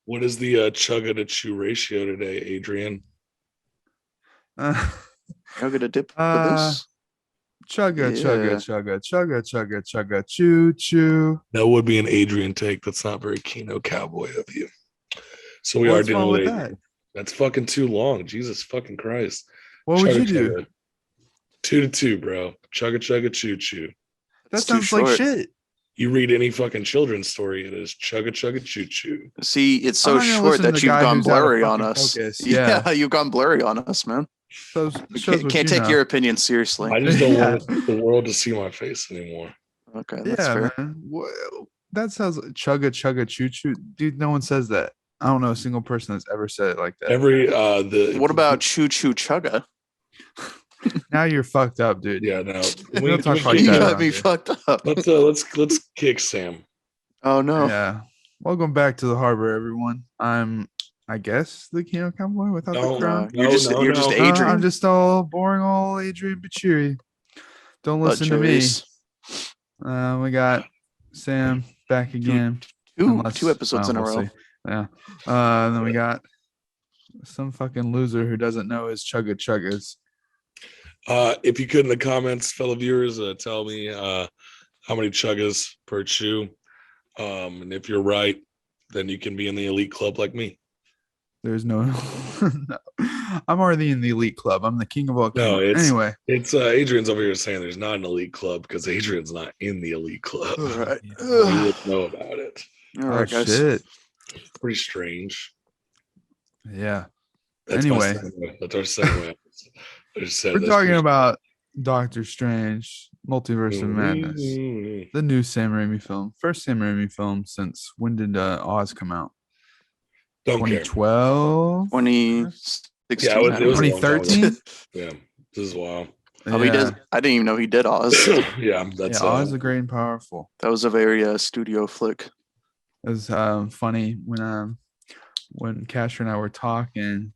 What is the chugga to chew ratio today, Adrian? Uh, Chugga to dip for this. chugga, Yeah. chugga, choo, choo. That would be an Adrian take. That's not very Kino Cowboy of you. So we What's are wrong doing with Adrian. that? That's fucking too long. Jesus fucking Christ. What would Chugga, you do? chugga. 2 to 2, bro. Chugga chugga choo choo. That It's too sounds like short. shit. You read any fucking children's story, it is chugga chugga choo choo. See, it's I'm so not gonna short listen to that the you've guy gone who's out of blurry on fucking us. focus. Yeah, Yeah. you've gone blurry on us, man. So We shows what can't you take know. your opinion seriously. I just don't Yeah. want the world to see my face anymore. Okay, that's Yeah, fair. man. That sounds chugga chugga choo choo. Dude, no one says that. I don't know a single person that's ever said it like that. What about choo choo chugga? Now you're fucked up, dude. Yeah, no. We don't talk like You that got around me here. fucked up. Let's kick Sam. Oh no. Yeah. Welcome back to the harbor, everyone. I'm, I guess, the Kino Cowboy without the No, crown. You're just no. Adrian. I'm just all boring, all Adrian Bachiri. Don't listen to me. We got Sam back again. Two episodes in a row. See. Yeah. Then we got some fucking loser who doesn't know his chugga chuggas. If you could in the comments, fellow viewers, tell me how many chuggas per chew. And if you're right, then you can be in the elite club like me. There's no, no. I'm already in the elite club. I'm the king of all No, kings. Anyway, it's Adrian's over here saying there's not an elite club because Adrian's not in the elite club. All right. You would know about it. All right, guys. shit. Pretty strange. Yeah. That's Anyway. That's our segue. We're talking about Doctor Strange, Multiverse of Madness, the new Sam Raimi film. First Sam Raimi film since when did Oz come out? Don't care. 2012? 2016. Yeah, it was a long time ago. 2013? Yeah, this is wild. Oh, he did. I didn't even know he did Oz. Yeah, that's Oz the Great and Powerful. That was a very studio flick. It was funny when Casher and I were talking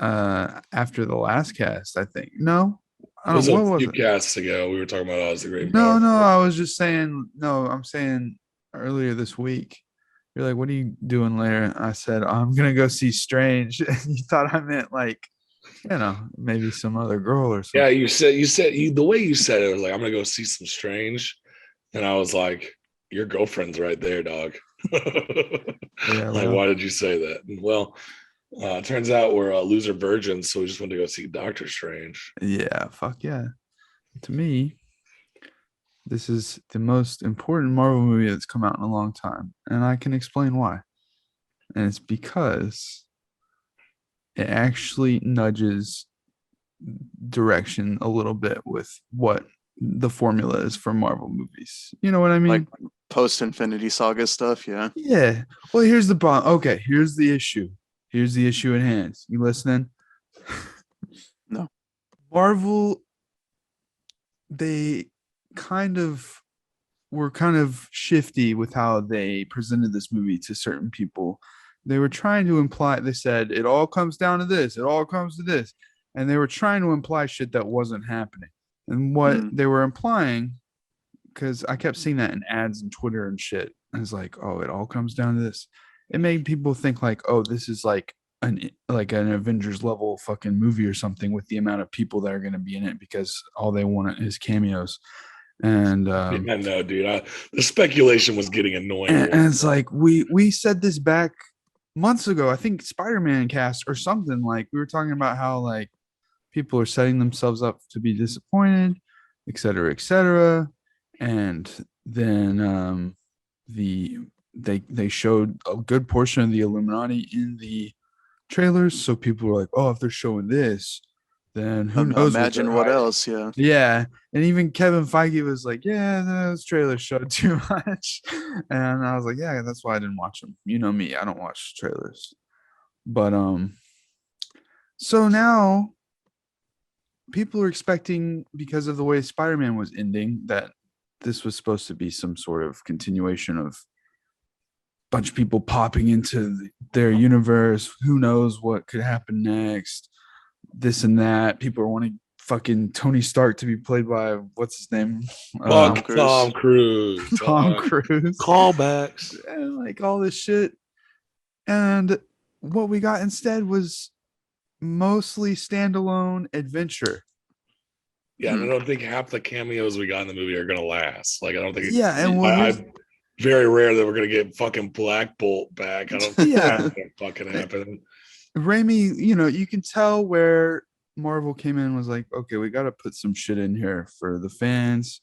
after the last cast, I think. No, I don't know. What was a few it? casts ago, we were talking about Oz the Great. No, I was just saying. No, I'm saying earlier this week. You're like, what are you doing later? I said, I'm gonna go see Strange. You thought I meant like, maybe some other girl or something. Yeah, you said the way you said it was like, I'm gonna go see some Strange, and I was like, your girlfriend's right there, dog. Yeah, like, why did you say that? Well, it turns out we're loser virgins, so we just went to go see Doctor Strange. Yeah, fuck yeah. To me, this is the most important Marvel movie that's come out in a long time, and I can explain why. And it's because it actually nudges direction a little bit with what the formula is for Marvel movies. You know what I mean? Like post-Infinity Saga stuff, yeah. Yeah. Well, here's the problem. Okay, here's the issue. Here's the issue at hand. You listening? No. Marvel, they were kind of shifty with how they presented this movie to certain people. They were trying to imply, they said, it all comes down to this. It all comes to this. And they were trying to imply shit that wasn't happening. And what they were implying, because I kept seeing that in ads and Twitter and shit. I was like, oh, it all comes down to this. It made people think like, oh, this is like an Avengers level fucking movie or something with the amount of people that are going to be in it because all they want is cameos. And I know, dude. The speculation was getting annoying. And it's like we said this back months ago. I think Spider-Man cast or something. Like we were talking about how like people are setting themselves up to be disappointed, et cetera, et cetera. And then they showed a good portion of the Illuminati in the trailers. So people were like, oh, if they're showing this, then who knows? Imagine what else, yeah. Yeah. And even Kevin Feige was like, yeah, those trailers showed too much. And I was like, yeah, that's why I didn't watch them. You know me, I don't watch trailers. But so now people are expecting, because of the way Spider-Man was ending, that this was supposed to be some sort of continuation of bunch of people popping into their universe. Who knows what could happen next? This and that. People are wanting fucking Tony Stark to be played by what's his name? Fuck Cruise. Tom Cruise. Tom Cruise. Callbacks. And like all this shit. And what we got instead was mostly standalone adventure. Yeah, and I don't think half the cameos we got in the movie are gonna last. Like, I don't think. Yeah, and I'm very rare that we're gonna get fucking Black Bolt back. I don't think that's gonna fucking happen. Raimi, you can tell where Marvel came in and was like, okay, we got to put some shit in here for the fans.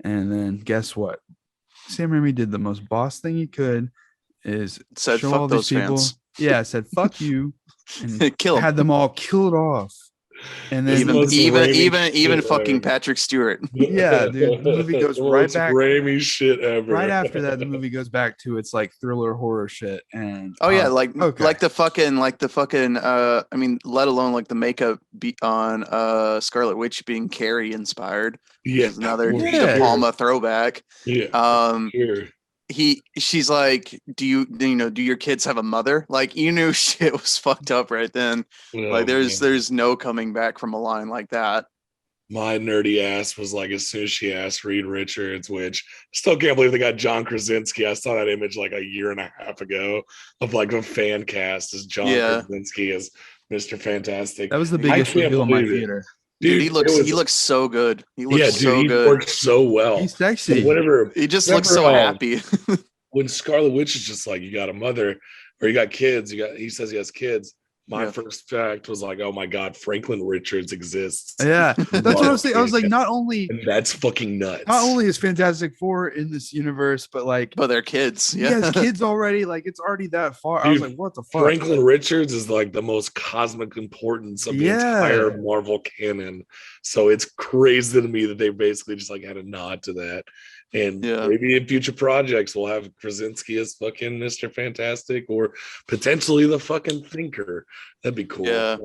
And then guess what? Sam Raimi did the most boss thing he could, is Said show fuck all those these people. fans. Yeah, said fuck you, and Kill 'em. had them all killed off. And then Even fucking Patrick Stewart. Yeah, dude, the movie goes right back. Raimi shit ever. Right after that, the movie goes back to its like thriller horror shit. And Oh yeah, like okay. the fucking I mean, let alone like the makeup on Scarlet Witch being Carrie inspired. Yeah, Another Yeah. De Palma throwback. Yeah. Sure. She's like, do your kids have a mother? Like, you knew shit was fucked up right then. Like there's no coming back from a line like that. My nerdy ass was like, as soon as she asked Reed Richards, which still can't believe they got John Krasinski. I saw that image like a year and a half ago of like a fan cast as John Krasinski as Mr. Fantastic. That was the biggest reveal in my theater. Dude, he looks so good. He looks so he good. works so well. He's sexy. Whenever he just looks so happy. When Scarlet Witch is just like, you got a mother or you got kids, he says he has kids. My first fact was like, oh my God, Franklin Richards exists. Yeah, that's what I was saying. I was like, not only and that's fucking nuts. Not only is Fantastic Four in this universe, but they're kids. Yeah, he has kids already. Like, it's already that far. Dude, I was like, what the fuck? Franklin Richards is like the most cosmic importance of the entire Marvel canon. So it's crazy to me that they basically just like had a nod to that. And maybe in future projects we'll have Krasinski as fucking Mr. Fantastic or potentially the fucking Thinker. That'd be cool. Yeah.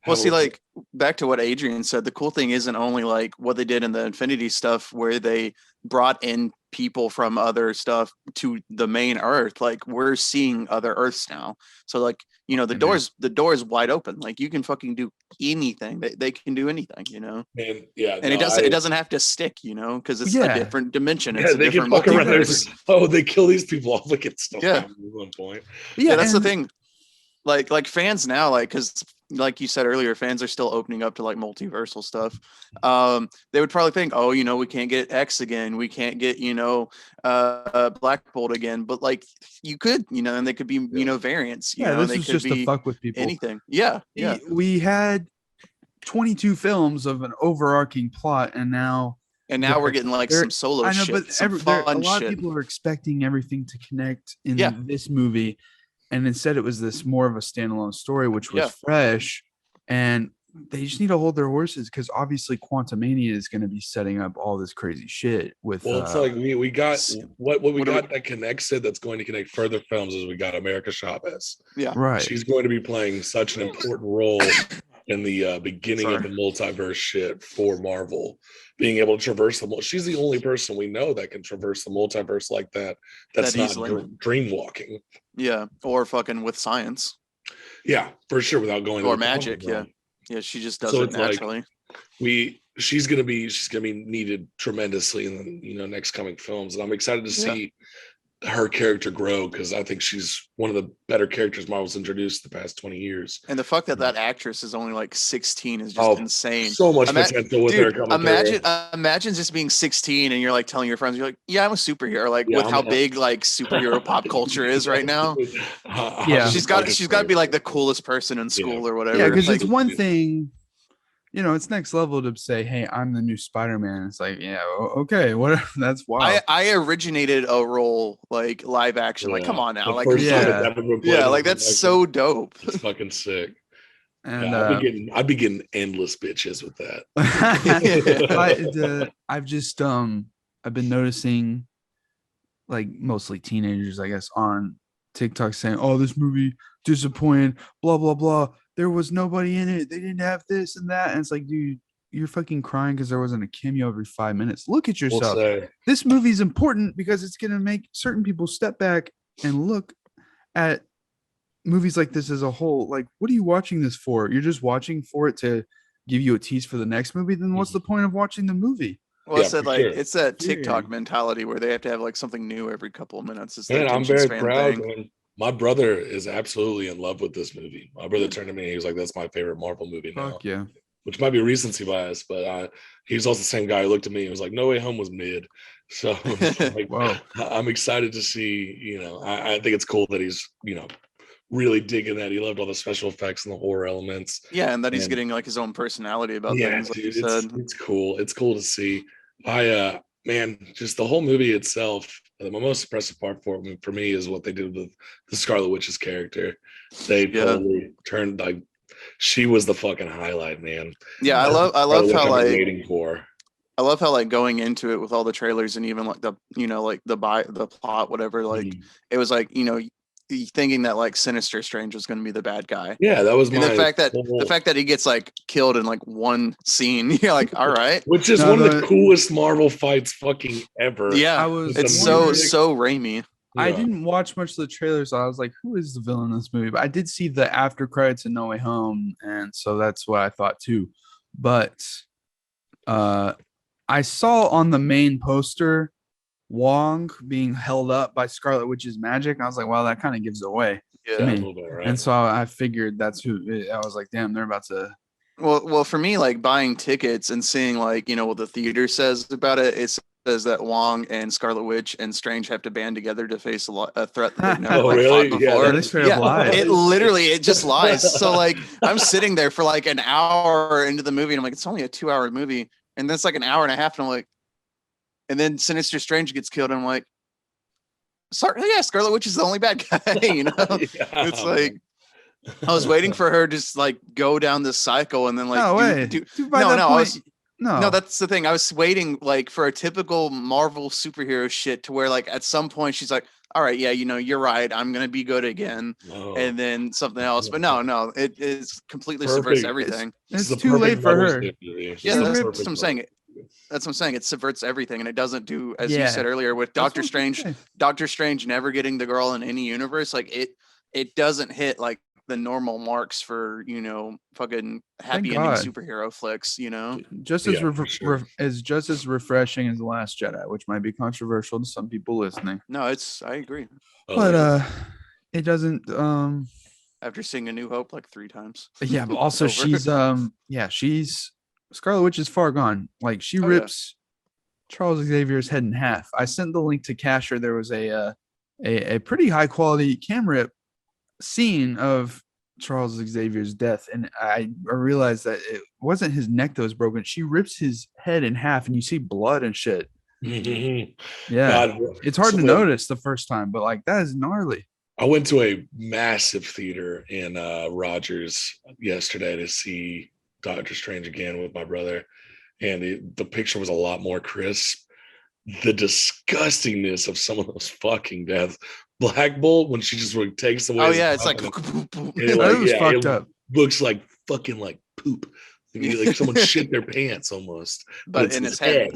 Well, see, like back to what Adrian said, the cool thing isn't only like what they did in the Infinity stuff where they brought in people from other stuff to the main Earth. Like, we're seeing other Earths now. So like, the door is wide open. Like, you can fucking do anything. They can do anything, And it doesn't have to stick, because it's a different dimension. It's a they different can fuck around there. multiverse. They kill these people off. Like, it's still at one point. Yeah, that's the thing. Like fans now, like, because like you said earlier, fans are still opening up to like multiversal stuff. They would probably think, we can't get X again, we can't get Black Bolt again, but like you could, and they could be variants. This they is could just to fuck with people. Anything. Yeah. We had 22 films of an overarching plot, and now we're getting like some solo shit. I know, but a lot of people are expecting everything to connect in this movie. And instead, it was this more of a standalone story, which was fresh. And they just need to hold their horses because obviously Quantumania is going to be setting up all this crazy shit with. Well, it's like we got what we got that connects it. That's going to connect further films is we got America Chavez. Yeah, right. She's going to be playing such an important role in the beginning of the multiverse shit for Marvel. Being able to traverse she's the only person we know that can traverse the multiverse like that. That's not dream walking. Yeah, or fucking with science. Yeah, for sure, without going or magic. Yeah, she just does it naturally. Like, she's gonna be needed tremendously in the next coming films, and I'm excited to see her character grow because I think she's one of the better characters Marvel's introduced the past 20 years. And the fact that actress is only like 16 is just insane. So much potential with her coming imagine just being 16 and you're like telling your friends, you're like, yeah, I'm a superhero. Like with how big like superhero pop culture is right now. She's got to be like the coolest person in school or whatever. Yeah, because it's one thing. It's next level to say, "Hey, I'm the new Spider-Man." It's like, yeah, okay, what? That's wild. I originated a role like live action. Like, come on now, like, like that's so dope. It's fucking sick. And I'd be getting endless bitches with that. I've been noticing, like mostly teenagers, I guess, on TikTok saying, "Oh, this movie disappointed, blah blah blah. There was nobody in it. They didn't have this and that." And it's like, dude, you're fucking crying because there wasn't a cameo every 5 minutes. Look at yourself. This movie is important because it's gonna make certain people step back and look at movies like this as a whole. Like, what are you watching this for? You're just watching for it to give you a tease for the next movie. Then what's the point of watching the movie? Well, it's it's that TikTok mentality where they have to have like something new every couple of minutes. It's and I'm very proud. Man. My brother is absolutely in love with this movie. My brother turned to me. He was like, "That's my favorite Marvel movie now." Fuck yeah. Which might be recency bias, but he's also the same guy who looked at me and was like, "No Way Home was mid." So like, wow. I'm excited to see. You know, I think it's cool that he's really digging that. He loved all the special effects and the horror elements. Yeah, and that he's getting like his own personality about things. Like dude, it's cool. It's cool to see. Man, just the whole movie itself. The most impressive part for me is what they did with the Scarlet Witch's character. They totally turned like she was the fucking highlight, man. Yeah, I love how like waiting for. I love how like going into it with all the trailers and even like the the plot, whatever, like it was like, thinking that like Sinister Strange was going to be the bad guy. Yeah, that was the fact that he gets like killed in like one scene. You're like, all right, which is one of the coolest Marvel fights fucking ever. Yeah, it's so Raimi. Yeah. I didn't watch much of the trailers, so I was like, who is the villain in this movie? But I did see the after credits in No Way Home, and so that's what I thought too. But I saw on the main poster Wong being held up by Scarlet Witch's magic. And I was like, well, that kind of gives it away to me. A little bit, right? And so I figured that's who. I was like, damn, they're about to. Well, for me, like buying tickets and seeing like what the theater says about it, it says that Wong and Scarlet Witch and Strange have to band together to face a threat that they've never fought before. It literally just lies. So like I'm sitting there for like an hour into the movie, and I'm like, it's only a 2-hour movie, and that's like an hour and a half, and I'm like. And then Sinister Strange gets killed, and I'm like, sorry, yeah, Scarlet Witch is the only bad guy, It's like I was waiting for her to just like go down this cycle and then like no, that's the thing. I was waiting like for a typical Marvel superhero shit to where like at some point she's like, all right, yeah, you're right, I'm gonna be good again, and then something else. But no, it is completely subverts everything. It's too late for her. Yeah, that's what I'm saying. That's what I'm saying. It subverts everything, and it doesn't do, as you said earlier, with Doctor Strange. Doctor Strange never getting the girl in any universe. Like it doesn't hit like the normal marks for fucking happy ending superhero flicks. Just as just as refreshing as The Last Jedi, which might be controversial to some people listening. No, I agree. But it doesn't. After seeing A New Hope like 3 times. Yeah, but also she's. Scarlet Witch is far gone. Like she rips Charles Xavier's head in half. I sent the link to Casher. There was a pretty high quality camera scene of Charles Xavier's death, and I realized that it wasn't his neck that was broken. She rips his head in half, and you see blood and shit. Yeah, it's hard to notice the first time, but like that is gnarly. I went to a massive theater in Rogers yesterday to see Doctor Strange again with my brother, and the picture was a lot more crisp. The disgustingness of some of those fucking deaths. Black Bolt, when she just takes away. Oh yeah, it's like it was fucked up. Looks like fucking like poop. Like someone shit their pants almost, but in his head.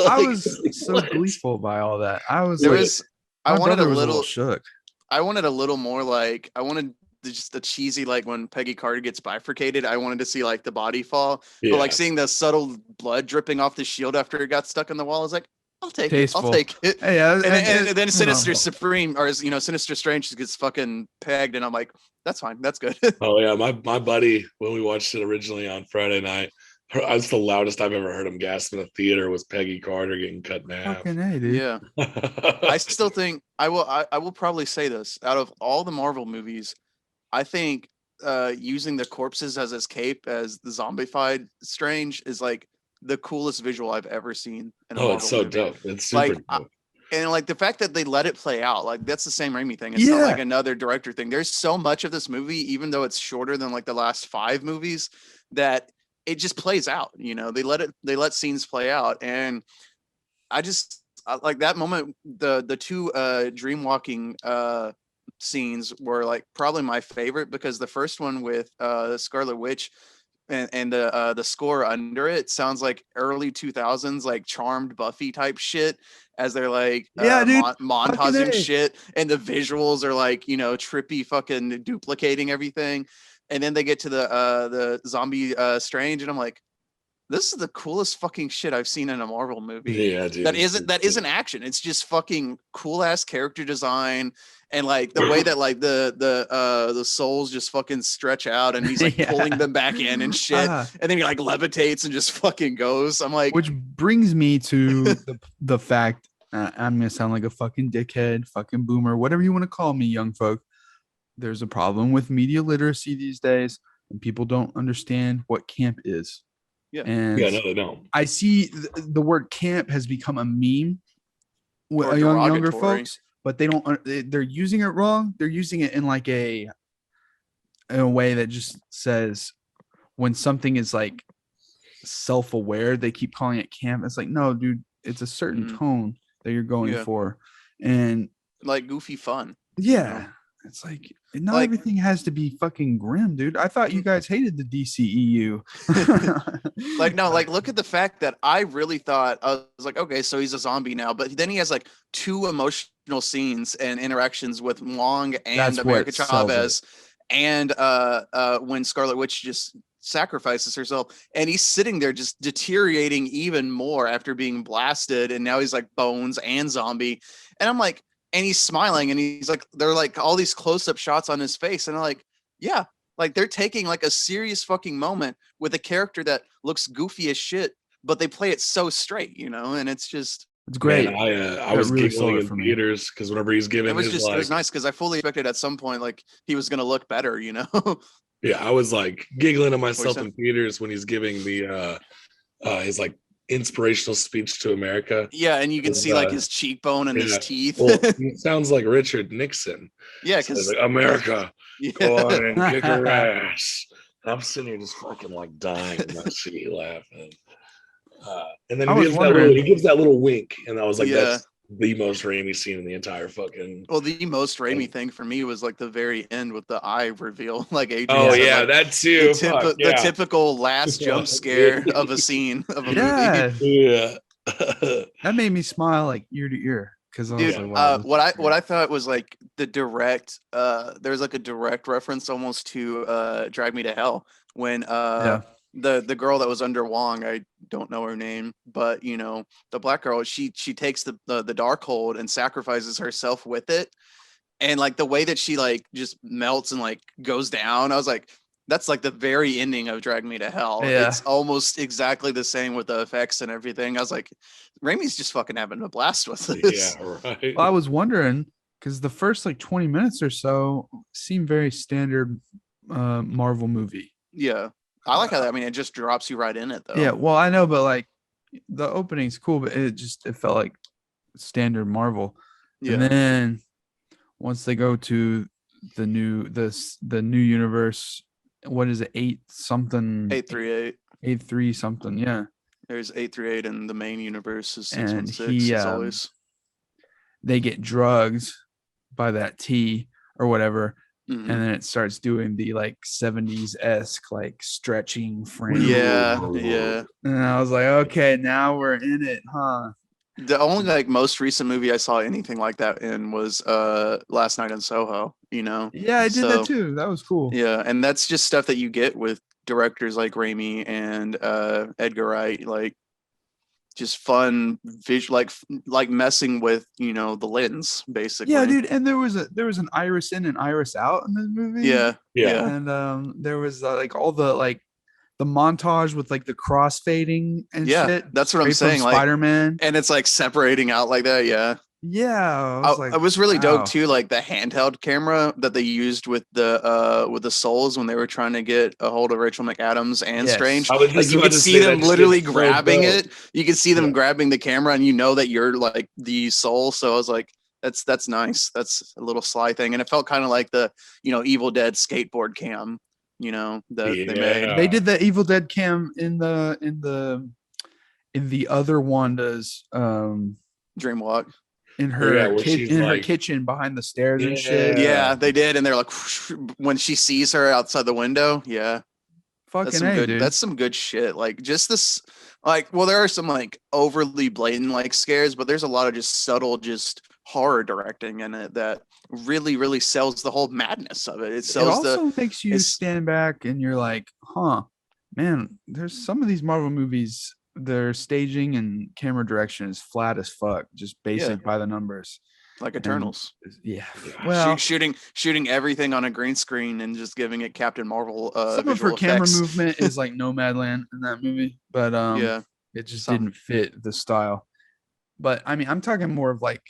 I was so gleeful by all that. I wanted a little shook. I wanted a little more like I wanted just the cheesy, like when Peggy Carter gets bifurcated, I wanted to see like the body fall, but like seeing the subtle blood dripping off the shield after it got stuck in the wall, I was like, I'll take it. Hey, and then Sinister Supreme, or Sinister Strange gets fucking pegged, and I'm like, that's fine, that's good. Oh yeah, my buddy, when we watched it originally on Friday night, that's the loudest I've ever heard him gasp in a theater was Peggy Carter getting cut in half. Fucking A, dude. Yeah. I still think I will probably say this, out of all the Marvel movies, I think using the corpses as his cape as the zombified Strange is like the coolest visual I've ever seen in a Marvel it's so movie. dope. It's super dope. And like the fact that they let it play out, like that's the Sam Raimi thing. It's not like another director thing. There's so much of this movie, even though it's shorter than like the last 5 movies, that it just plays out. They let scenes play out, and I just like that moment. The 2 dream walking scenes were like probably my favorite, because the first one with Scarlet Witch and the score under it sounds like early 2000s like Charmed Buffy type shit, as they're like montaging shit, and the visuals are like, you know, trippy fucking duplicating everything. And then they get to the zombie Strange, and I'm like, this is the coolest fucking shit I've seen in a Marvel movie. Yeah, dude. That isn't action. It's just fucking cool ass character design, and like the way that like the souls just fucking stretch out, and he's like pulling them back in and shit, and then he like levitates and just fucking goes. I'm like, which brings me to the fact, I'm gonna sound like a fucking dickhead, fucking boomer, whatever you want to call me, young folk. There's a problem with media literacy these days, and people don't understand what camp is. Yeah. And no, they don't. I see the word camp has become a meme with younger folks, but they don't. They're using it wrong. They're using it in like in a way that just says when something is like self-aware, they keep calling it camp. It's like, no, dude, it's a certain tone that you're going for, and like goofy fun. Yeah. You know? It's like not like, everything has to be fucking grim, dude. I thought you guys hated the DCEU. Like, no, like look at the fact that I really thought, I was like, okay, so he's a zombie now, but then he has like 2 emotional scenes and interactions with Wong and America Chavez, and when Scarlet Witch just sacrifices herself, and he's sitting there just deteriorating even more after being blasted, and now he's like bones and zombie, and I'm like, and he's smiling, and he's like, they're like all these close-up shots on his face, and I'm like, yeah, like they're taking like a serious fucking moment with a character that looks goofy as shit, but they play it so straight, you know, and it's great. Man, I was really giggling in theaters because whenever he's giving, it was nice because I fully expected at some point like he was gonna look better, you know. Yeah, I was like giggling to myself in theaters when he's giving the his like inspirational speech to America. Yeah, and you can see like his cheekbone and his teeth. Well, he sounds like Richard Nixon. Yeah, because like, America, go on and kick her ass. I'm sitting here just fucking like dying in my seat laughing. And then he gives that little wink, and I was like, that's the most Raimi scene in the entire fucking. Well, the most Raimi thing for me was like the very end with the eye reveal, like Adrian. Oh said, yeah, like, that too. The typical last jump scare of a scene of a movie. Yeah, that made me smile like ear to ear. Because like, wow, what I thought was like the direct. There's like a direct reference almost to Drag Me to Hell when the girl that was under Wong, I don't know her name, but you know, the black girl, she takes the Darkhold and sacrifices herself with it, and like the way that she like just melts and like goes down, I was like, that's like the very ending of Drag Me to Hell. It's almost exactly the same with the effects and everything. I was like, Raimi's just fucking having a blast with this. Yeah, right. Well, I was wondering because the first like 20 minutes or so seemed very standard Marvel movie. Yeah. I like how that. I mean, it just drops you right in it, though. Yeah, well, I know, but like the opening's cool, but it felt like standard Marvel. Yeah. And then once they go to the new universe, what is it? 838 something. Yeah. There's 838, and the main universe is 616. It's always they get drugged by that T or whatever. Mm-hmm. And then it starts doing the like 70s-esque like stretching frame. Yeah. And I was like, okay, now we're in it, huh? The only like most recent movie I saw anything like that in was Last Night in Soho, you know? Yeah, I did that too. That was cool. Yeah, and that's just stuff that you get with directors like Raimi and Edgar Wright, like just fun visual, like messing with, you know, the lens basically. Yeah, dude. And there was an iris in and iris out in the movie. Yeah. And there was like all the like the montage with like the cross fading and shit. That's what I'm saying. Like Spider-Man, and it's like separating out like that. Yeah. Yeah, it was really dope too. Like the handheld camera that they used with the souls when they were trying to get a hold of Rachel McAdams and Strange. Like you could see them literally grabbing it. You could see them grabbing the camera, and you know that you're like the soul. So I was like, that's nice. That's a little sly thing, and it felt kind of like the, you know, Evil Dead skateboard cam. You know that they made. They did the Evil Dead cam in the other Wanda's Dreamwalk. in her kitchen behind the stairs and shit. Yeah, they did, and they're like when she sees her outside the window. Yeah, fucking dude. That's some good shit. Like just this, like, well, there are some like overly blatant like scares, but there's a lot of just subtle, just horror directing in it that really, really sells the whole madness of it. It also makes you stand back and you're like, huh, man, there's some of these Marvel movies, their staging and camera direction is flat as fuck, just basic by the numbers. Like Eternals. Well, shooting everything on a green screen and just giving it Captain Marvel some of her camera movement is like Nomadland in that movie, but it just didn't fit the style. But I mean, I'm talking more of like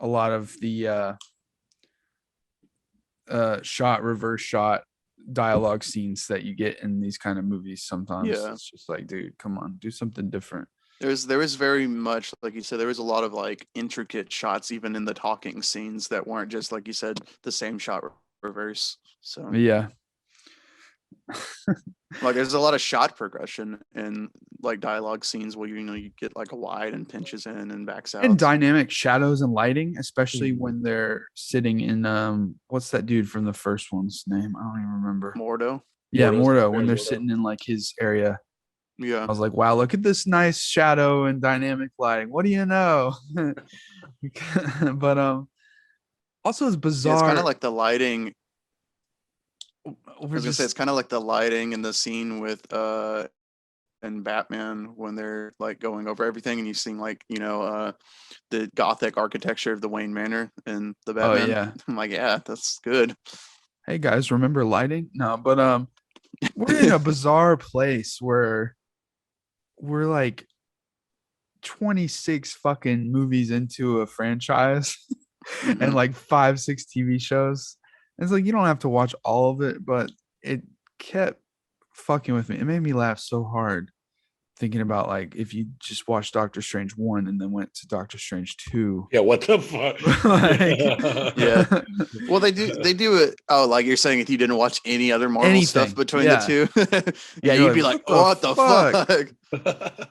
a lot of the reverse shot dialogue scenes that you get in these kind of movies sometimes. It's just like, dude, come on, do something different. There was very much, like you said, there was a lot of like intricate shots even in the talking scenes that weren't just, like you said, the same shot reverse. So yeah. Like there's a lot of shot progression in like dialogue scenes where you get like a wide and pinches in and backs out. And dynamic shadows and lighting, especially when they're sitting in what's that dude from the first one's name? I don't even remember. Mordo. Yeah, Mordo, when they're sitting in like his area. Yeah. I was like, wow, look at this nice shadow and dynamic lighting. What do you know? But also it's bizarre. It's kind of like the lighting. I was gonna say it's kind of like the lighting in the scene with and Batman when they're like going over everything and you've seen like the Gothic architecture of the Wayne Manor and the Batman. Oh yeah. I'm like, yeah, that's good. Hey guys, remember lighting? No, but we're in a bizarre place where we're like 26 fucking movies into a franchise and like 5-6 TV shows. It's like you don't have to watch all of it, but it kept fucking with me. It made me laugh so hard thinking about like if you just watched Doctor Strange 1 and then went to Doctor Strange 2. Yeah, what the fuck? Yeah. Well, they do it. Oh, like you're saying if you didn't watch any other Marvel stuff between the two, you'd be like, what the fuck?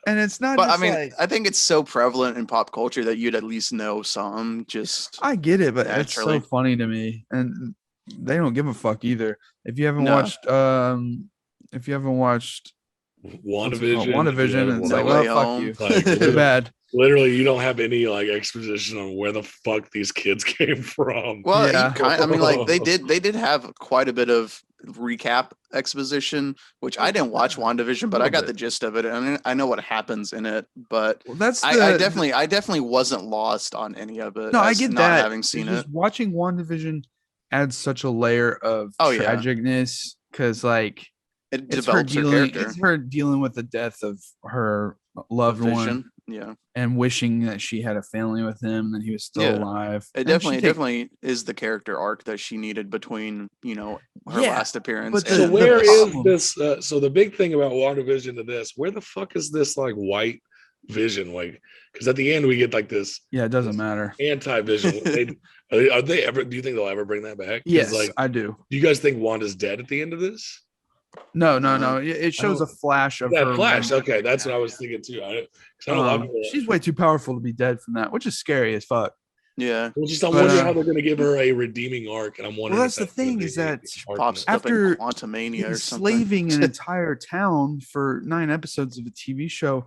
And it's not. But I mean, I think it's so prevalent in pop culture that you'd at least know some. Just I get it, but it's so funny to me, and they don't give a fuck either. If you haven't watched WandaVision, it's like, well, fuck you. Like, too bad. Literally, you don't have any like exposition on where the fuck these kids came from. Well, I mean, like they did have quite a bit of recap exposition, which I didn't watch WandaVision, but I got the gist of it. I mean, I know what happens in it, but I definitely wasn't lost on any of it. No, I get that. Having seen it, watching WandaVision adds such a layer of tragicness because like it develops her character. It's her dealing with the death of her loved one, and wishing that she had a family with him and he was still alive. It definitely is the character arc that she needed between her last appearance. But so where is this? So the big thing about WandaVision to this, where the fuck is this like white Vision? Like, because at the end we get like this. Yeah, it doesn't matter. Anti-Vision. Are they ever? Do you think they'll ever bring that back? Yes, I do. Do you guys think Wanda's dead at the end of this? No. It shows a flash of her. Flash. Okay, that's what I was thinking too. She's way too powerful to be dead from that, which is scary as fuck. Yeah. Well, I'm wondering how they're going to give her a redeeming arc, and I'm wondering. Well, that's the thing is that pops after Quantumania or something, enslaving an entire town for 9 episodes of a TV show,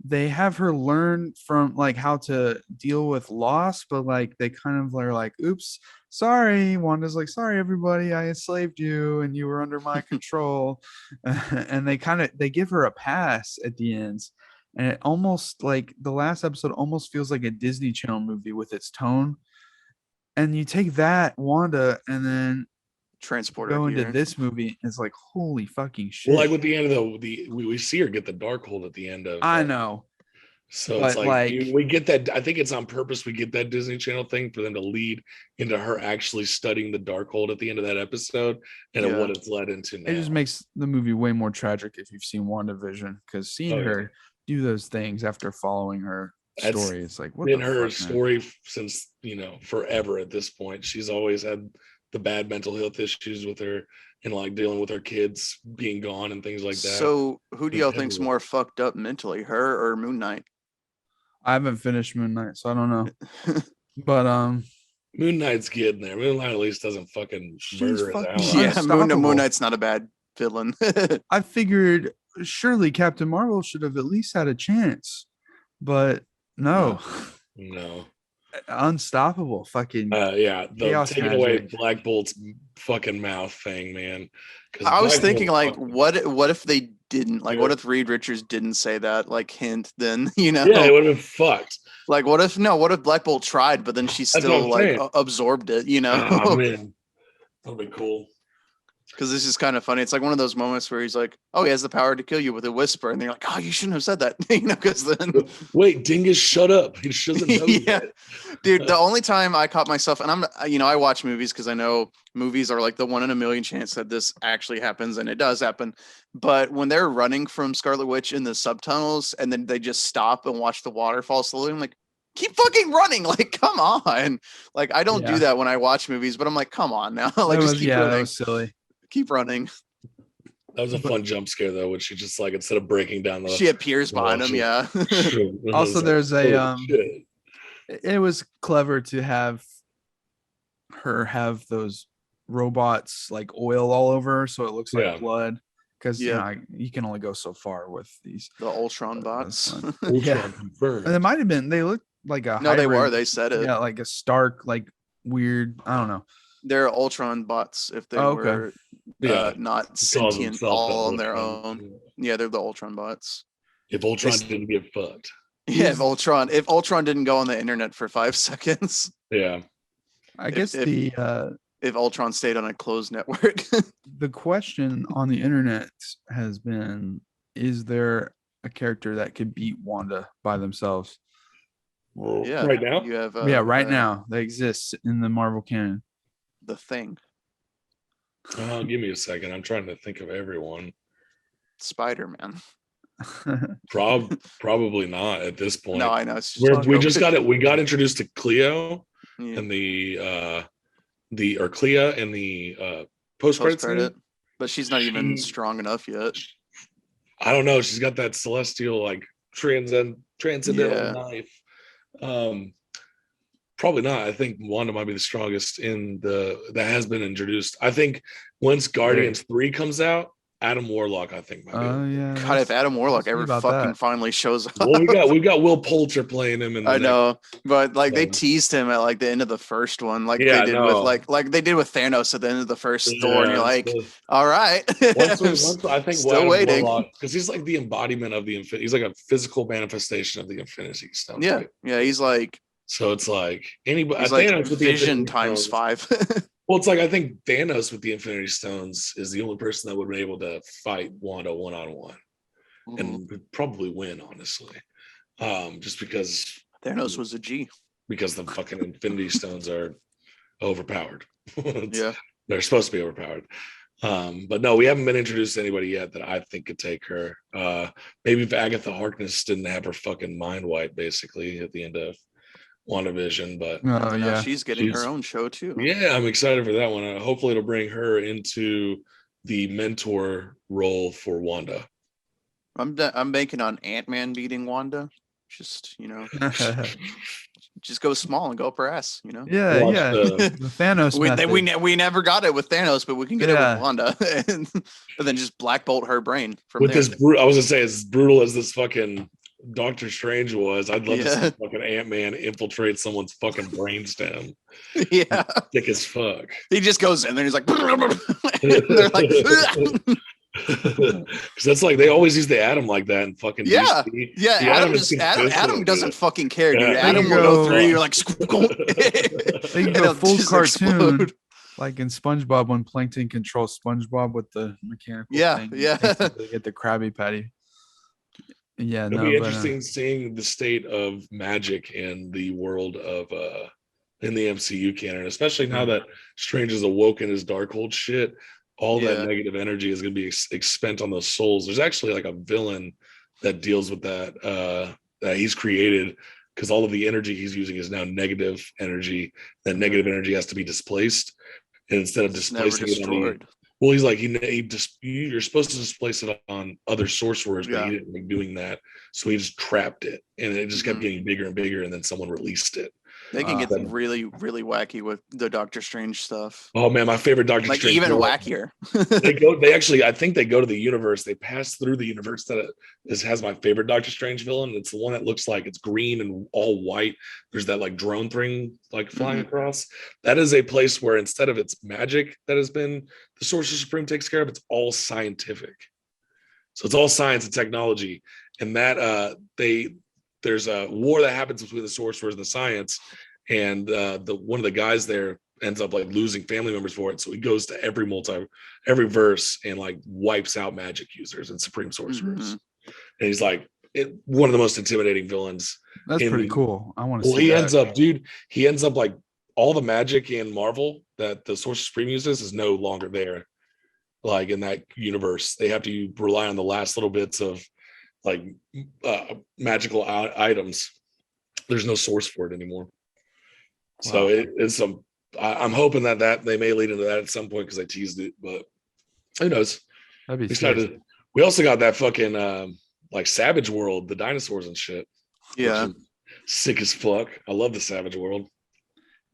they have her learn from like how to deal with loss, but like they kind of are like, oops, sorry. Wanda's like, sorry everybody, I enslaved you and you were under my control. And they give her a pass at the end, and it almost like the last episode almost feels like a Disney Channel movie with its tone. And you take that Wanda and then transport go into this movie, it's like holy fucking shit. Well, like with the end of we see her get the Darkhold at the end of. I know. So it's like we get that. I think it's on purpose. We get that Disney Channel thing for them to lead into her actually studying the Darkhold at the end of that episode and what it's led into now. It just makes the movie way more tragic if you've seen WandaVision, because seeing her do those things after following her story, it's like what in her story since forever at this point. She's always had the bad mental health issues with her and like dealing with her kids being gone and things like that. So who do y'all think's more fucked up mentally, her or Moon Knight? I haven't finished Moon Knight, so I don't know. But Moon Knight's getting there. Moon Knight at least doesn't fucking murder his allies. Yeah, Moon Knight's not a bad villain. I figured surely Captain Marvel should have at least had a chance, but no. Unstoppable, fucking the taking away Black Bolt's fucking mouth thing, man. I was thinking, like, what if they didn't, like, what if Reed Richards didn't say that, like, hint? Then it would have been fucked. Like, what if Black Bolt tried, but then she still like absorbed it? Oh man, that'd be cool. Because this is kind of funny. It's like one of those moments where he's like, "Oh, he has the power to kill you with a whisper," and they're like, "Oh, you shouldn't have said that," Because then, wait, Dingus, shut up. He doesn't know. Dude. The only time I caught myself, and I watch movies because I know movies are like the 1 in a million chance that this actually happens, and it does happen. But when they're running from Scarlet Witch in the subtunnels, and then they just stop and watch the waterfall slowly, I'm like, keep fucking running, like, come on. Like, I don't do that when I watch movies, but I'm like, come on now. Like, just keep running. That was silly. Keep running. That was a fun jump scare though, when she just, like, instead of breaking down she appears behind him. Yeah. Also, there's it was clever to have her have those robots like oil all over her, so it looks like blood. Because you can only go so far with the Ultron bots. And it might have been, they looked like a hybrid. They were. They said it. Yeah, like a Stark, like weird. I don't know. They're Ultron bots if they were not sentient all on their own. Yeah, they're the Ultron bots. If Ultron didn't get fucked. Yeah, if Ultron didn't go on the internet for 5 seconds. Yeah. I guess if Ultron stayed on a closed network. The question on the internet has been, is there a character that could beat Wanda by themselves? Well, right now? You have right now. They exist in the Marvel canon. The Thing. Give me a second. I'm trying to think of everyone. Spider-Man. Probably not at this point. No, I know. It's just we got introduced to Cleo in the Clea in the post-credit, but she's not even strong enough yet. I don't know. She's got that celestial, like, transcendental knife. Probably not. I think Wanda might be the strongest that has been introduced. I think once Guardians 3 comes out, Adam Warlock, I think. God, if Adam Warlock ever fucking finally shows up. Well, we got Will Poulter playing him. I know, but like they teased him at like the end of the first one, like they did with like they did with Thanos at the end of the first Thor, and you're like, all right. Once I think still waiting, because he's like the embodiment of the Infinity. He's like a physical manifestation of the Infinity Stone. Yeah, yeah, he's like. So it's like anybody. He's like Vision times 5. Well, it's like I think Thanos with the Infinity Stones is the only person that would be able to fight Wanda one-on-one, and would probably win, honestly. Just because Thanos was a G. Because the fucking Infinity Stones are overpowered. Yeah, they're supposed to be overpowered. But no, we haven't been introduced to anybody yet that I think could take her. Maybe if Agatha Harkness didn't have her fucking mind wiped basically at the end of WandaVision, but she's getting her own show too. Yeah, I'm excited for that one. Hopefully it'll bring her into the mentor role for Wanda. I'm banking on Ant-Man beating Wanda. Just just go small and go up her ass, Yeah. The Thanos method. We never got it with Thanos, but we can get it with Wanda, and then just Black Bolt her brain from with there. I was gonna say, as brutal as this fucking Doctor Strange was, I'd love to see fucking Ant-Man infiltrate someone's fucking brainstem. Yeah, thick as fuck. He just goes in there. He's like, they're like, because that's like they always use the Atom like that and fucking DC. Adam doesn't fucking care, dude. Adam will go through. You're like, they can go full cartoon. Explode. Like in SpongeBob when Plankton controls SpongeBob with the mechanical thing. They get the Krabby Patty. Yeah, it'll be interesting seeing the state of magic in the world of in the MCU canon, especially now that Strange is awoken his Darkhold shit. All that negative energy is going to be expent on those souls. There's actually like a villain that deals with that that he's created, because all of the energy he's using is now negative energy. That negative energy has to be displaced, and instead of displacing it Well, he's like, he just, you're supposed to just place it on other sorcerers, but he didn't like doing that. So he just trapped it, and it just kept getting bigger and bigger, and then someone released it. They can get really, really wacky with the Doctor Strange stuff. Oh man, my favorite Doctor Strange. Even wackier. They actually, I think they go to the universe. They pass through the universe that has my favorite Doctor Strange villain. It's the one that looks like it's green and all white. There's that like drone thing like flying across. That is a place where instead of it's magic that has been the Sorcerer Supreme takes care of, it's all scientific. So it's all science and technology. And that there's a war that happens between the sorcerers and the science, and one of the guys there ends up like losing family members for it. So he goes to every verse and like wipes out magic users and supreme sorcerers. And he's like one of the most intimidating villains. That's pretty cool. I want to see he ends up like all the magic in Marvel that the Sorcerer Supreme uses is no longer there. Like in that universe, they have to rely on the last little bits of like magical items. There's no source for it anymore. Wow. So it's I'm hoping that they may lead into that at some point because I teased it, but who knows? That'd be we also got that fucking like Savage World, the dinosaurs and shit. Yeah, sick as fuck. I love the Savage World.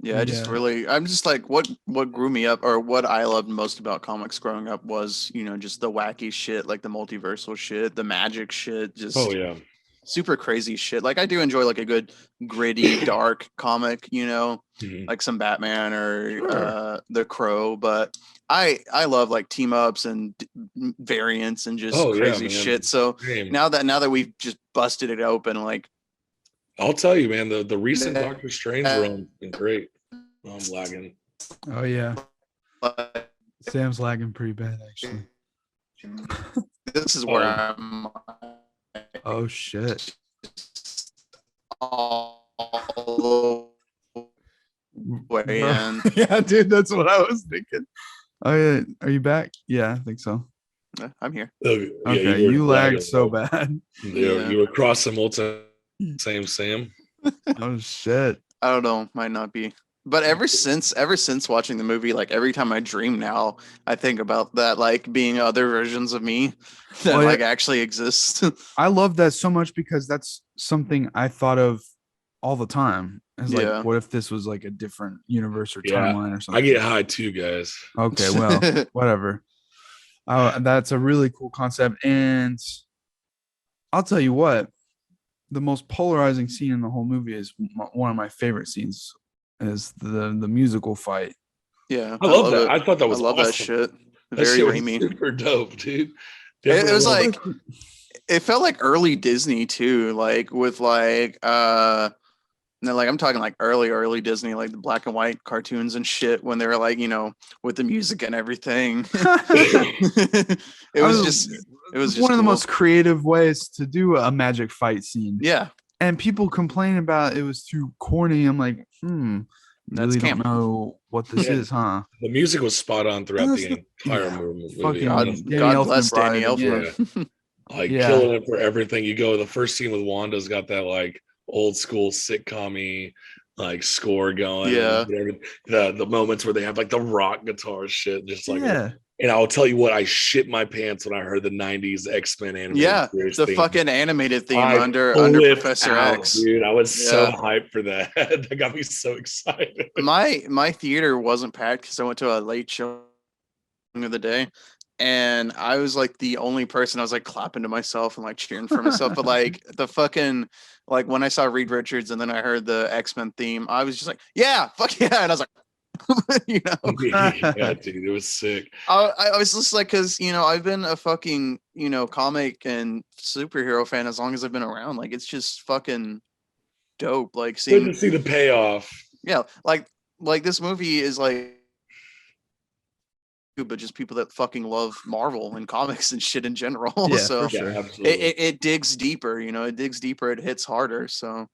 Yeah, I'm just like, what grew me up, or what I loved most about comics growing up was, just the wacky shit, like the multiversal shit, the magic shit, just super crazy shit. Like I do enjoy like a good gritty, dark comic, like some Batman or The Crow, but I love like team ups and variants and just crazy shit. So now that we've just busted it open, like, I'll tell you, man, the recent Doctor Strange run been great. I'm lagging. Oh yeah, Sam's lagging pretty bad actually. This is where I'm. Oh shit. Yeah, dude, that's what I was thinking. Oh yeah, are you back? Yeah, I think so. I'm here. Okay, you lagged so bad. Yeah, you were cross simultaneously. Sam. Oh shit. I don't know, might not be. But ever since watching the movie, like every time I dream now, I think about that like being other versions of me that actually exist. I love that so much because that's something I thought of all the time. It's like, what if this was like a different universe or timeline or something? I get high too, guys. Okay, well, whatever. That's a really cool concept, and I'll tell you what. The most polarizing scene in the whole movie is one of my favorite scenes. Is the musical fight. Yeah, I love that. I thought that was awesome. That shit. Very Raimi. Super dope, dude. It was like it felt like early Disney too, like with like I'm talking like early Disney, like the black and white cartoons and shit when they were like, with the music and everything. It was just one of the most creative ways to do a magic fight scene. Yeah. And people complain about it was too corny. I'm like, really don't know what this is, huh? The music was spot on throughout the entire movie. God bless Danny Elfman. Killing it for everything. You go, the first scene with Wanda's got that like old school sitcom-y like score going. Yeah. The moments where they have like the rock guitar shit, just like and I'll tell you what, I shit my pants when I heard the 90s X-Men animated. Yeah, the theme. Fucking animated theme under Professor X. Dude, I was so hyped for that. That got me so excited. My theater wasn't packed because I went to a late show of the day. And I was like the only person. I was like clapping to myself and like cheering for myself. But like the fucking, like when I saw Reed Richards and then I heard the X-Men theme, I was just like, yeah, fuck yeah. And I was like, yeah, dude, it was sick. I was just like, because I've been a fucking comic and superhero fan as long as I've been around. Like it's just fucking dope. Like good to see the payoff. Yeah, like this movie is like, but just people that fucking love Marvel and comics and shit in general. Yeah, so for sure. It digs deeper. It digs deeper. It hits harder. So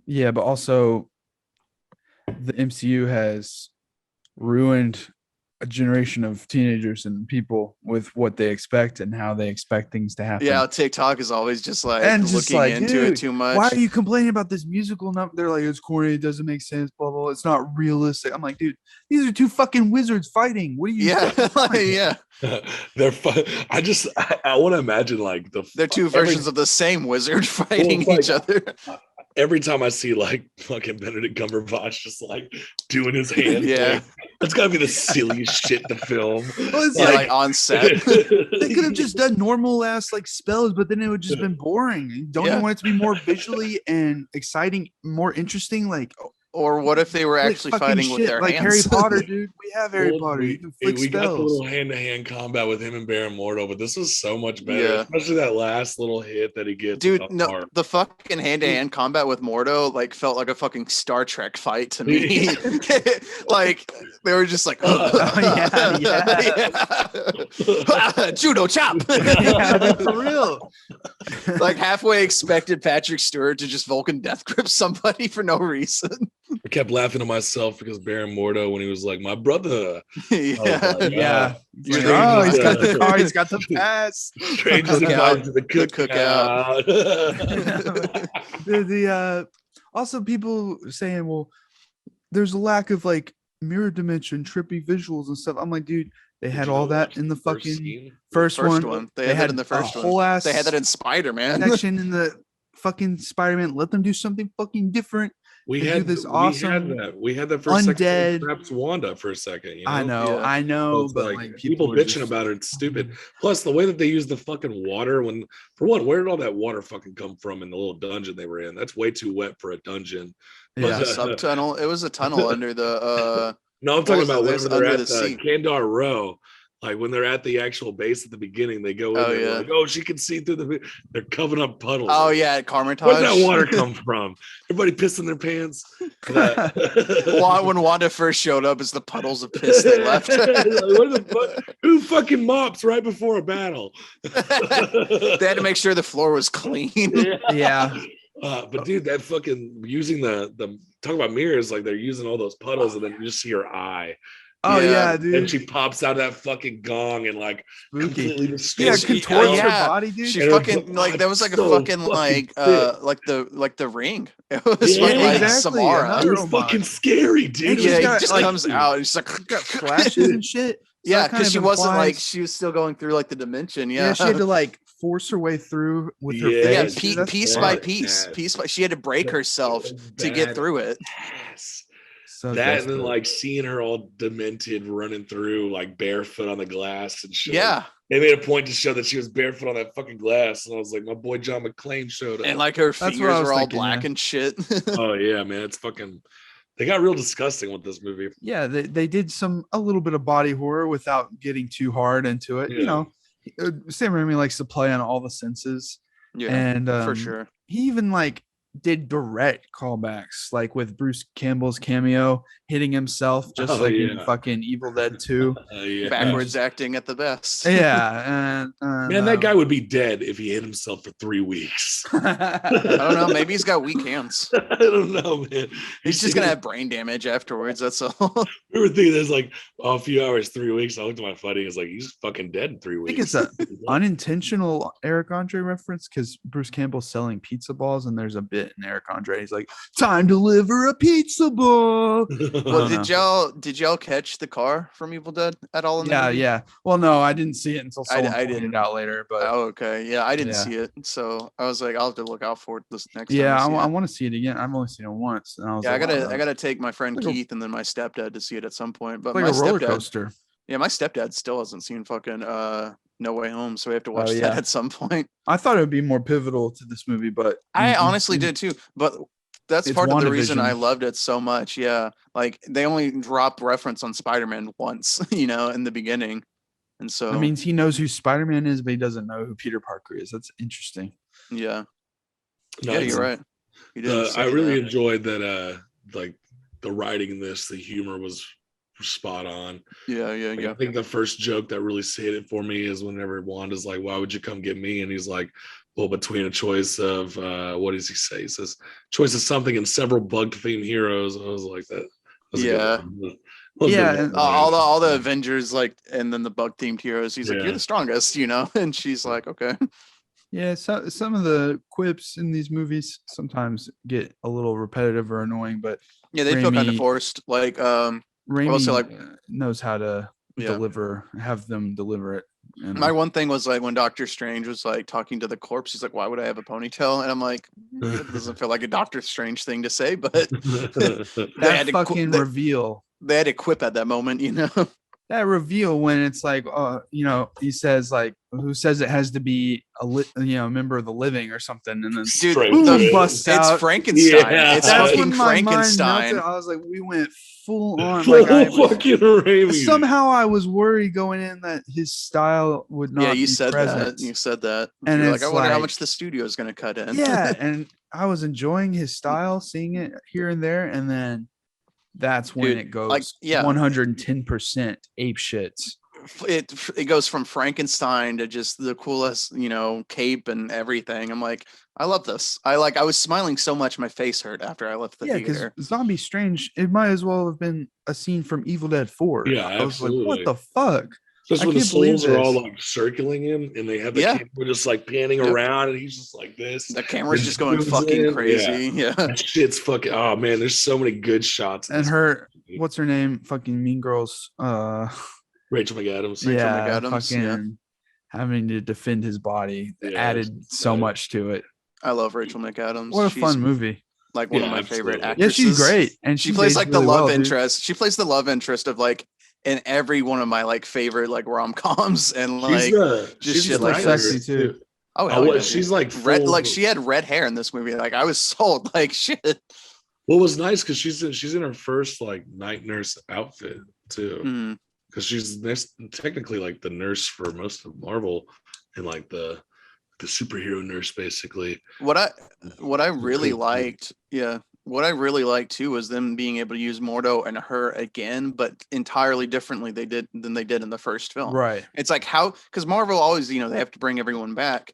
yeah, but also the MCU has ruined a generation of teenagers and people with what they expect and how they expect things to happen. Yeah, TikTok is always just like and looking just like, into dude, it too much. why are you complaining about this musical number? They're like, it's corny, it doesn't make sense, blah, blah, blah. It's not realistic. I'm like, dude, these are two fucking wizards fighting. What are you Yeah. They're fun. I want to imagine like they're two versions of the same wizard fighting each other. Every time I see like fucking Benedict Cumberbatch just like doing his hand, yeah, it's gotta be the silliest shit to film. Well, like on set. They could have just done normal ass like spells, but then it would just been boring. Don't you want it to be more visually and exciting, more interesting? Like, or what if they were actually fighting with their like hands? Harry Potter, dude? We have Harry Potter. You can flick we spells. got the little hand-to-hand combat with him and Baron Mordo, but this was so much better, especially that last little hit that he gets. Dude, no, the fucking hand-to-hand combat with Mordo like felt like a fucking Star Trek fight to me. Like they were just like, judo chop. For real. Like halfway expected Patrick Stewart to just Vulcan death grip somebody for no reason. I kept laughing to myself because Baron Mordo, when he was like, my brother. He's got the car, he's got the pass. Strangers invited to the cookout. Also people saying, well, there's a lack of like mirror dimension, trippy visuals and stuff. I'm like, dude, they had all that in the fucking first one. They had that in the first one. Whole ass they had that in Spider-Man section in the fucking Spider-Man. Let them do something fucking different. We had this awesome. We had that for a undead. second. Perhaps Wanda for a second. You know? I know, so but like people bitching about it, it's stupid. Plus, the way that they use the fucking water. For one, where did all that water fucking come from in the little dungeon they were in? That's way too wet for a dungeon. Yeah, subtunnel. It was a tunnel under the. No, I'm talking about whenever they're at the Kandar Row. Like when they're at the actual base at the beginning, they go in there like, oh, she can see through they're covering up puddles. Oh yeah, at Carmitage. Where'd that water come from? Everybody pissing their pants. When Wanda first showed up, it's the puddles of piss they left. Like, what the fuck? Who fucking mops right before a battle? They had to make sure the floor was clean. Yeah. But dude, that fucking using the talk about mirrors, like they're using all those puddles, and then you just see her eye. Oh yeah, dude. And she pops out of that fucking gong and like completely contorts her body, dude. She fucking like that was like a fucking like the ring. It was like Samara. It was fucking scary, dude. It just comes out and she's like got flashes and shit. So yeah, because she wasn't like she was still going through like the dimension. Yeah, she had to like force her way through with her face. Yeah, piece by piece. She had to break herself to get through it. Yes. So that and then like seeing her all demented running through like barefoot on the glass and shit. Yeah. They made a point to show that she was barefoot on that fucking glass. And I was like, my boy John McClane showed up. And like her fingers were all black and shit. Oh yeah, man. It's fucking they got real disgusting with this movie. Yeah, they did a little bit of body horror without getting too hard into it. Yeah. You know, Sam Raimi likes to play on all the senses. Yeah, and for sure. He even like did direct callbacks, like with Bruce Campbell's cameo hitting himself, just in fucking Evil Dead 2. Backwards acting at the best. Yeah, man, that guy would be dead if he hit himself for 3 weeks. I don't know. Maybe he's got weak hands. I don't know, man. He's just gonna have brain damage afterwards. That's all. We were thinking there's like a few hours, 3 weeks. I looked at my buddy. It's like he's fucking dead in 3 weeks. I think it's an unintentional Eric Andre reference because Bruce Campbell's selling pizza balls, and there's a bit in Eric Andre. He's like, "Time to deliver a pizza ball." Well, did y'all catch the car from Evil Dead at all? Yeah. Well, no, I didn't see it until someone pointed it out later. But okay, yeah, I didn't see it, so I was like, I'll have to look out for it this next. Yeah, I want to see it again. I've only seen it once, and I was like, I gotta take my friend Keith and then my stepdad to see it at some point. But like my a roller coaster. Yeah, my stepdad still hasn't seen fucking No Way Home, so we have to watch that at some point. I thought it would be more pivotal to this movie, but I honestly did too. But that's part of the reason I loved it so much. Yeah, like they only drop reference on Spider-Man once, in the beginning, and so that means he knows who Spider-Man is, but he doesn't know who Peter Parker is. That's interesting. Yeah, no, you're right. I really enjoyed that. Like the writing in this, the humor was spot on. Yeah. I think the first joke that really hit it for me is whenever Wanda's like, "Why would you come get me?" And he's like, well, between a choice of what does he say? He says choice of something and several bug themed heroes. I was like that. Yeah, all the Avengers, like, and then the bug themed heroes. He's like, "You're the strongest," you know, and she's like, "Okay." Yeah, so some of the quips in these movies sometimes get a little repetitive or annoying, but yeah, they feel kind of forced. Like, Raimi also, like, knows how to have them deliver it. You know? My one thing was like when Doctor Strange was like talking to the corpse, he's like, "Why would I have a ponytail?" And I'm like, "It doesn't feel like a Doctor Strange thing to say," but that fucking reveal. They had to quip at that moment, you know. That reveal when it's like, you know, he says like, "Who says it has to be a member of the living or something?" And then dude, busts out. It's Frankenstein. Yeah. It's fucking Frankenstein. I was like, we went full on. Fucking Raimi. Somehow I was worried going in that his style would not. Yeah, you be said present. that. You said that. And you're like, I wonder how much the studio is going to cut in. Yeah, and I was enjoying his style, seeing it here and there, and then that's when it goes like 110% ape shits. It goes from Frankenstein to just the coolest, you know, cape and everything. I'm like, I love this. I was smiling so much my face hurt after I left the theater. Because Zombie Strange, it might as well have been a scene from Evil Dead 4. Yeah, I was absolutely. like, what the fuck? Just when the souls are all like circling him and they have the camera just like panning around and he's just like this. The camera's just going fucking crazy. Yeah. That shit's fucking, oh man, there's so many good shots. And what's her name? Fucking Mean Girls. Rachel McAdams. Fucking having to defend his body added so much to it. I love Rachel McAdams. What a fun movie. Like one of my favorite actresses. Yeah, she's great. And she plays like the love interest. She plays the love interest of like in every one of my like favorite like rom-coms and like she's shit like sexy too. Oh, she's like red. Like she had red hair in this movie. Like I was sold. Like shit. What was nice because she's in her first like night nurse outfit too, because she's technically like the nurse for most of Marvel and like the superhero nurse basically. What I really liked, what I really liked too was them being able to use Mordo and her again, but entirely differently than they did in the first film. Right. It's like because Marvel always, they have to bring everyone back.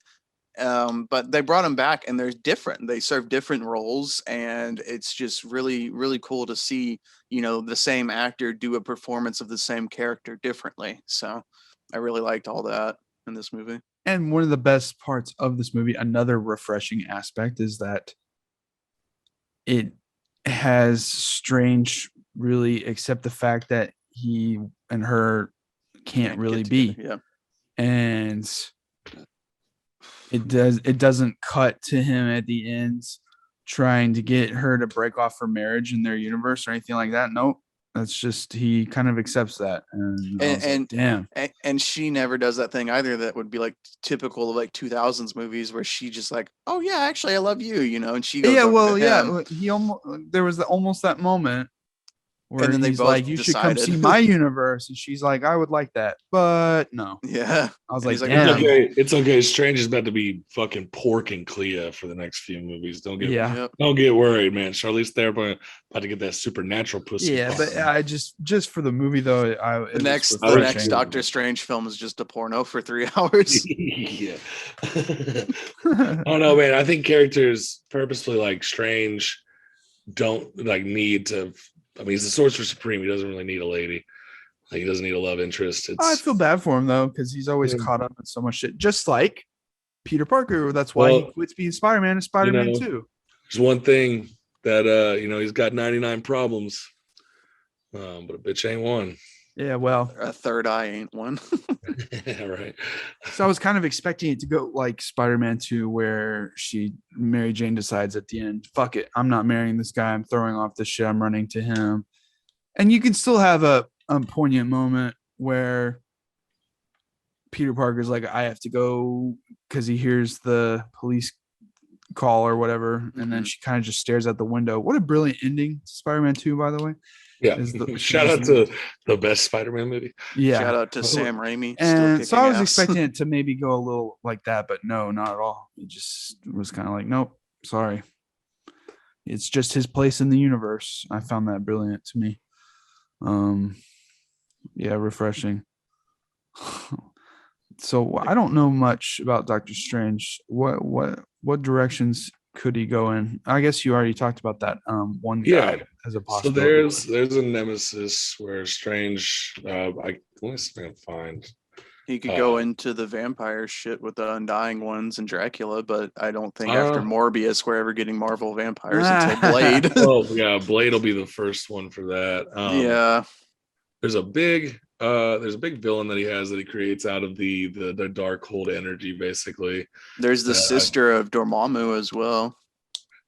But they brought them back and they're different. They serve different roles, and it's just really, really cool to see, the same actor do a performance of the same character differently. So I really liked all that in this movie. And one of the best parts of this movie, another refreshing aspect, is that it has Strange really accept the fact that he and her can't really be. Yeah. And it doesn't cut to him at the end trying to get her to break off her marriage in their universe or anything like that. Nope. That's just, he kind of accepts that. And damn. And she never does that thing either. That would be like typical of like 2000s movies where she just like, oh yeah, actually I love you, and she goes, there was almost that moment where and then he's like, you should come see my universe. And she's like, I would like that, but no. Yeah. I was like, damn. It's okay. Strange is about to be fucking porking Clea for the next few movies. Don't get worried, man. Charlize Theron about to get that supernatural pussy. Yeah, but I just for the movie though, the next Doctor Strange film is just a porno for 3 hours. Yeah. Oh no, man. I think characters purposefully like Strange don't like need to. I mean, he's the Sorcerer Supreme. He doesn't really need a lady. Like, he doesn't need a love interest. I feel bad for him though, because he's always caught up in so much shit. Just like Peter Parker. That's why he quits being Spider-Man and Spider-Man 2. There's one thing that he's got 99 problems, but a bitch ain't one. Yeah, well, a third eye ain't one. Yeah, right. So I was kind of expecting it to go like Spider-Man 2, where Mary Jane decides at the end, fuck it, I'm not marrying this guy. I'm throwing off this shit. I'm running to him. And you can still have a poignant moment where Peter Parker's like, I have to go because he hears the police call or whatever. And then she kind of just stares out the window. What a brilliant ending to Spider-Man 2, by the way. Yeah. Shout out to the best Spider-Man movie. Yeah. Shout out to Sam Raimi. And so I was expecting it to maybe go a little like that, but no, not at all. It just was kind of like, nope, sorry. It's just his place in the universe. I found that brilliant to me. Yeah, refreshing. So I don't know much about Doctor Strange. What directions could he go in? I guess you already talked about that one guy as a So possibility. there's a nemesis where Strange. I let me find. He could go into the vampire shit with the Undying Ones and Dracula, but I don't think after Morbius we're ever getting Marvel vampires until Blade. Oh yeah, Blade will be the first one for that. Yeah. There's a big villain that he has that he creates out of the dark hold energy, basically. There's the sister of Dormammu as well.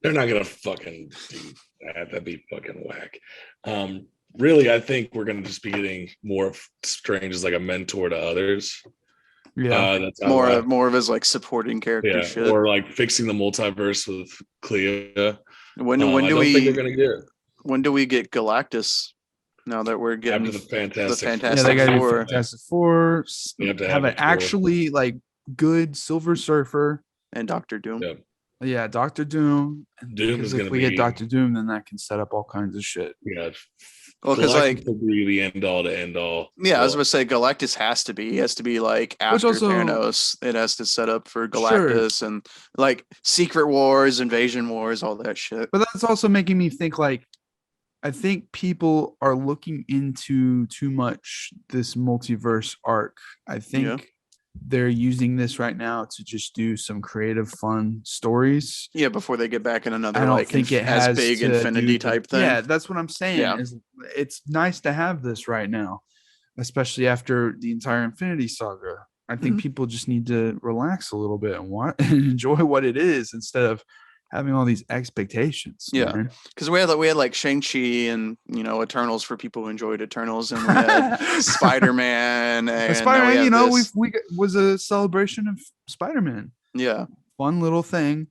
They're not gonna fucking do that. That'd be fucking whack. Really, I think we're gonna just be getting more of Strange as like a mentor to others. Yeah, that's more of his like supporting character shit, or like fixing the multiverse with Clea. When do we get Galactus? Now that we're getting after the Fantastic Four. They gotta do Fantastic Four. Have an actually like good Silver Surfer and Doctor Doom. Yeah, Doctor Doom. Doom is if we get Doctor Doom, then that can set up all kinds of shit. Yeah. Well, because like will be the end all to end all. Yeah, I was going to say Galactus has to be. He has to be like after Thanos. It has to set up for Galactus and like Secret Wars, Invasion Wars, all that shit. But that's also making me think like, I think people are looking into too much this multiverse arc. I think they're using this right now to just do some creative, fun stories. Yeah, before they get back in another. I don't think it has big Infinity type thing. Yeah, that's what I'm saying. Yeah. It's nice to have this right now, especially after the entire Infinity Saga. I think people just need to relax a little bit and enjoy what it is instead of having all these expectations. Yeah, because we had like Shang-Chi and Eternals for people who enjoyed Eternals, and we had Spider-Man. And Spider-Man, we was a celebration of Spider-Man. Yeah, fun little thing,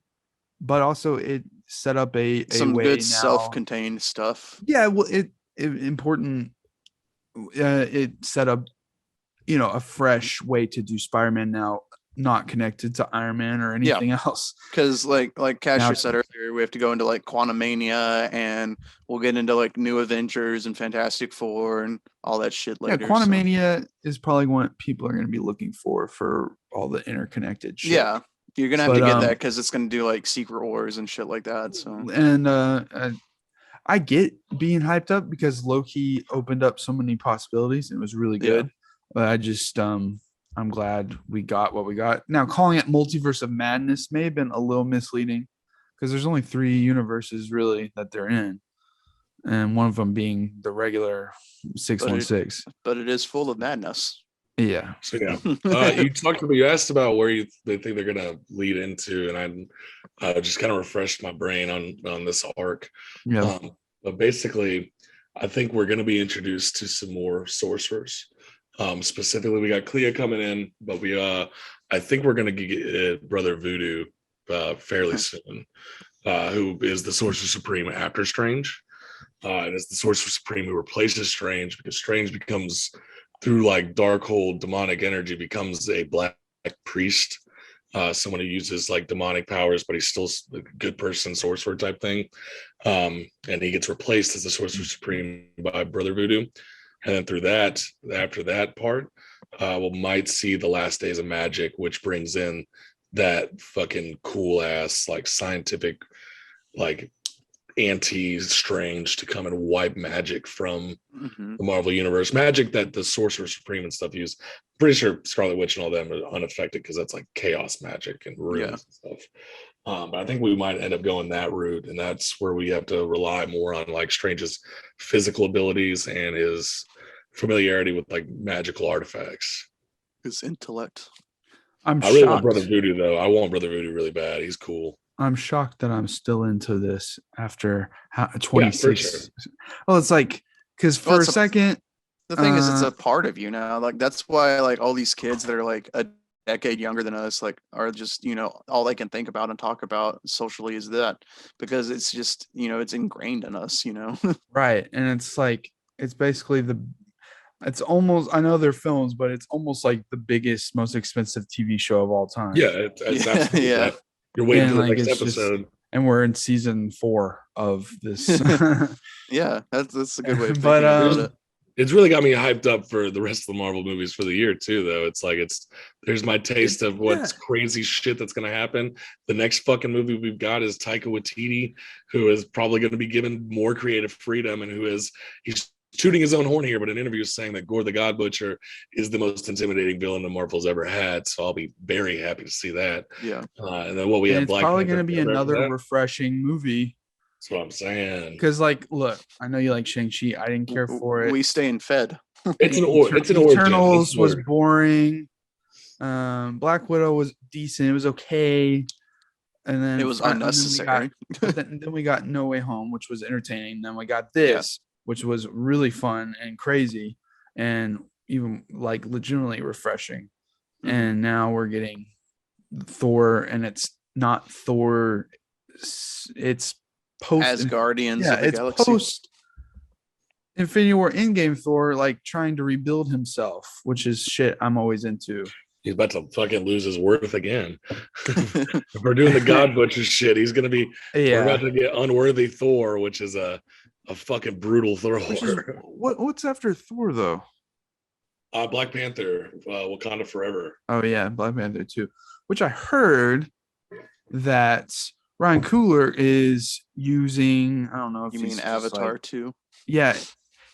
but also it set up some way good now. Self-contained stuff. Yeah, well, it set up a fresh way to do Spider-Man now, not connected to Iron Man or anything else. Because like Casher said earlier, we have to go into like Quantumania, and we'll get into like New Avengers and Fantastic Four and all that shit later. Yeah, Quantumania is probably what people are going to be looking for all the interconnected shit. Yeah, you're going to have to get that because it's going to do like Secret Wars and shit like that. So I get being hyped up because Loki opened up so many possibilities. It was really good. Yeah. But I just I'm glad we got what we got. Now, calling it Multiverse of Madness may have been a little misleading because there's only 3 universes really that they're in, and one of them being the regular 616. But it is full of madness. Yeah. So you asked about where they think they're gonna lead into, and I just kind of refreshed my brain on this arc. Yeah. But basically, I think we're gonna be introduced to some more sorcerers. Specifically, we got Clea coming in, but I think we're going to get Brother Voodoo fairly soon, who is the Sorcerer Supreme after Strange. And it's the Sorcerer Supreme who replaces Strange, because Strange becomes, through like Darkhold demonic energy, becomes a black priest, someone who uses like demonic powers, but he's still a good person, sorcerer type thing. And he gets replaced as the Sorcerer Supreme by Brother Voodoo. And then after that part, we might see the Last Days of Magic, which brings in that fucking cool ass, like scientific, like anti-Strange to come and wipe magic from the Marvel Universe. Magic that the Sorcerer Supreme and stuff use. Pretty sure Scarlet Witch and all them are unaffected because that's like chaos magic and runes and stuff. But I think we might end up going that route, and that's where we have to rely more on like Strange's physical abilities and his familiarity with like magical artifacts. His intellect. I really want Brother Voodoo though. I want Brother Voodoo really bad. He's cool. I'm shocked that I'm still into this after 26. Yeah, sure. Well, it's like because for a second. The thing is, it's a part of you now. Like that's why like all these kids that are like a decade younger than us like are just all they can think about and talk about socially is that, because it's just it's ingrained in us. Right, and it's like it's basically it's almost, I know they're films, but it's almost like the biggest, most expensive TV show of all time. Yeah, it's absolutely that. You're waiting for the next episode. And we're in season 4 of this. Yeah, that's a good way of thinking but about it. It's really got me hyped up for the rest of the Marvel movies for the year too, though. It's like there's my taste of what's crazy shit that's gonna happen. The next fucking movie we've got is Taika Waititi, who is probably going to be given more creative freedom, and he's shooting his own horn here, but in interviews saying that Gore the God Butcher is the most intimidating villain the Marvel's ever had. So I'll be very happy to see that. Yeah. And then what we have, it's Black probably Panther going to be another refreshing movie. That's what I'm saying. Because, like, look, I know you like Shang-Chi. I didn't care for it. We staying fed. It's an origin. Eternals was boring. Black Widow was decent. It was okay. And then it was unnecessary. Then we got No Way Home, which was entertaining. Then we got this, which was really fun and crazy and even like legitimately refreshing. Mm-hmm. And now we're getting Thor, and it's not Thor. It's post Asgardians of the it's Galaxy. Post Infinity War Endgame Thor, like trying to rebuild himself, which is shit I'm always into. He's about to fucking lose his worth again. If we're doing the God Butcher shit, he's gonna be we're about to get unworthy Thor, which is a fucking brutal Thor. What's after Thor though? Black Panther, Wakanda Forever. Oh yeah, Black Panther 2. Which I heard that Ryan Coogler is using, I don't know if you mean Avatar 2? Yeah,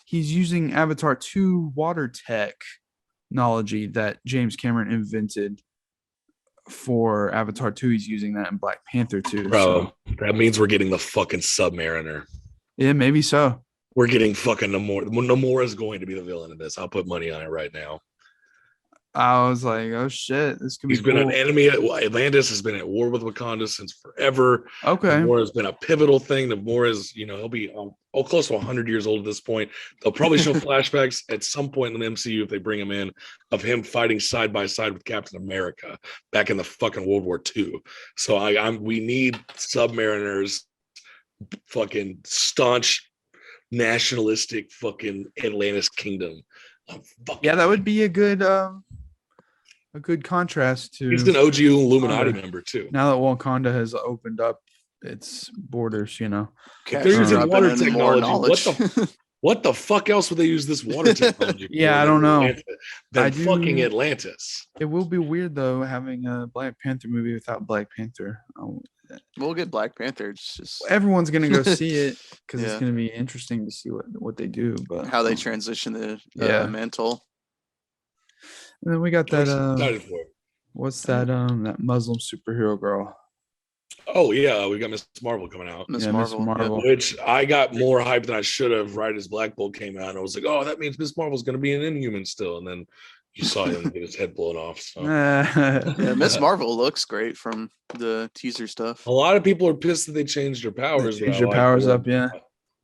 he's using Avatar 2 water technology that James Cameron invented for Avatar 2. He's using that in Black Panther 2. Bro, that means we're getting the fucking Submariner. Yeah, maybe so. We're getting fucking Namor. Namor is going to be the villain of this. I'll put money on it right now. I was like, oh shit, this could be. He's been an enemy. Atlantis has been at war with Wakanda since forever. Okay. Namor has been a pivotal thing. Namor is, he'll be close to 100 years old at this point. They'll probably show flashbacks at some point in the MCU if they bring him in of him fighting side by side with Captain America back in the fucking World War II. So we need Submariners, fucking staunch nationalistic fucking Atlantis kingdom. Yeah, that would be a good contrast to. He's an OG Illuminati member too. Now that Wakanda has opened up its borders, they're using water technology. What the fuck else would they use this water technology? Yeah, I don't know. Fucking Atlantis. It will be weird though having a Black Panther movie without Black Panther. We'll get Black Panther. It's just everyone's gonna go see it because it's gonna be interesting to see what they do, but how they transition the mantle. And then we got that. What's that? That Muslim superhero girl. Oh yeah, we got Miss Marvel coming out. Miss Marvel, which I got more hype than I should have. Right as Black Bolt came out, I was like, oh, that means Miss Marvel's gonna be an Inhuman still, and then you saw him get his head blown off. So. Miss Marvel looks great from the teaser stuff. A lot of people are pissed that they changed her powers. Change her powers up, yeah.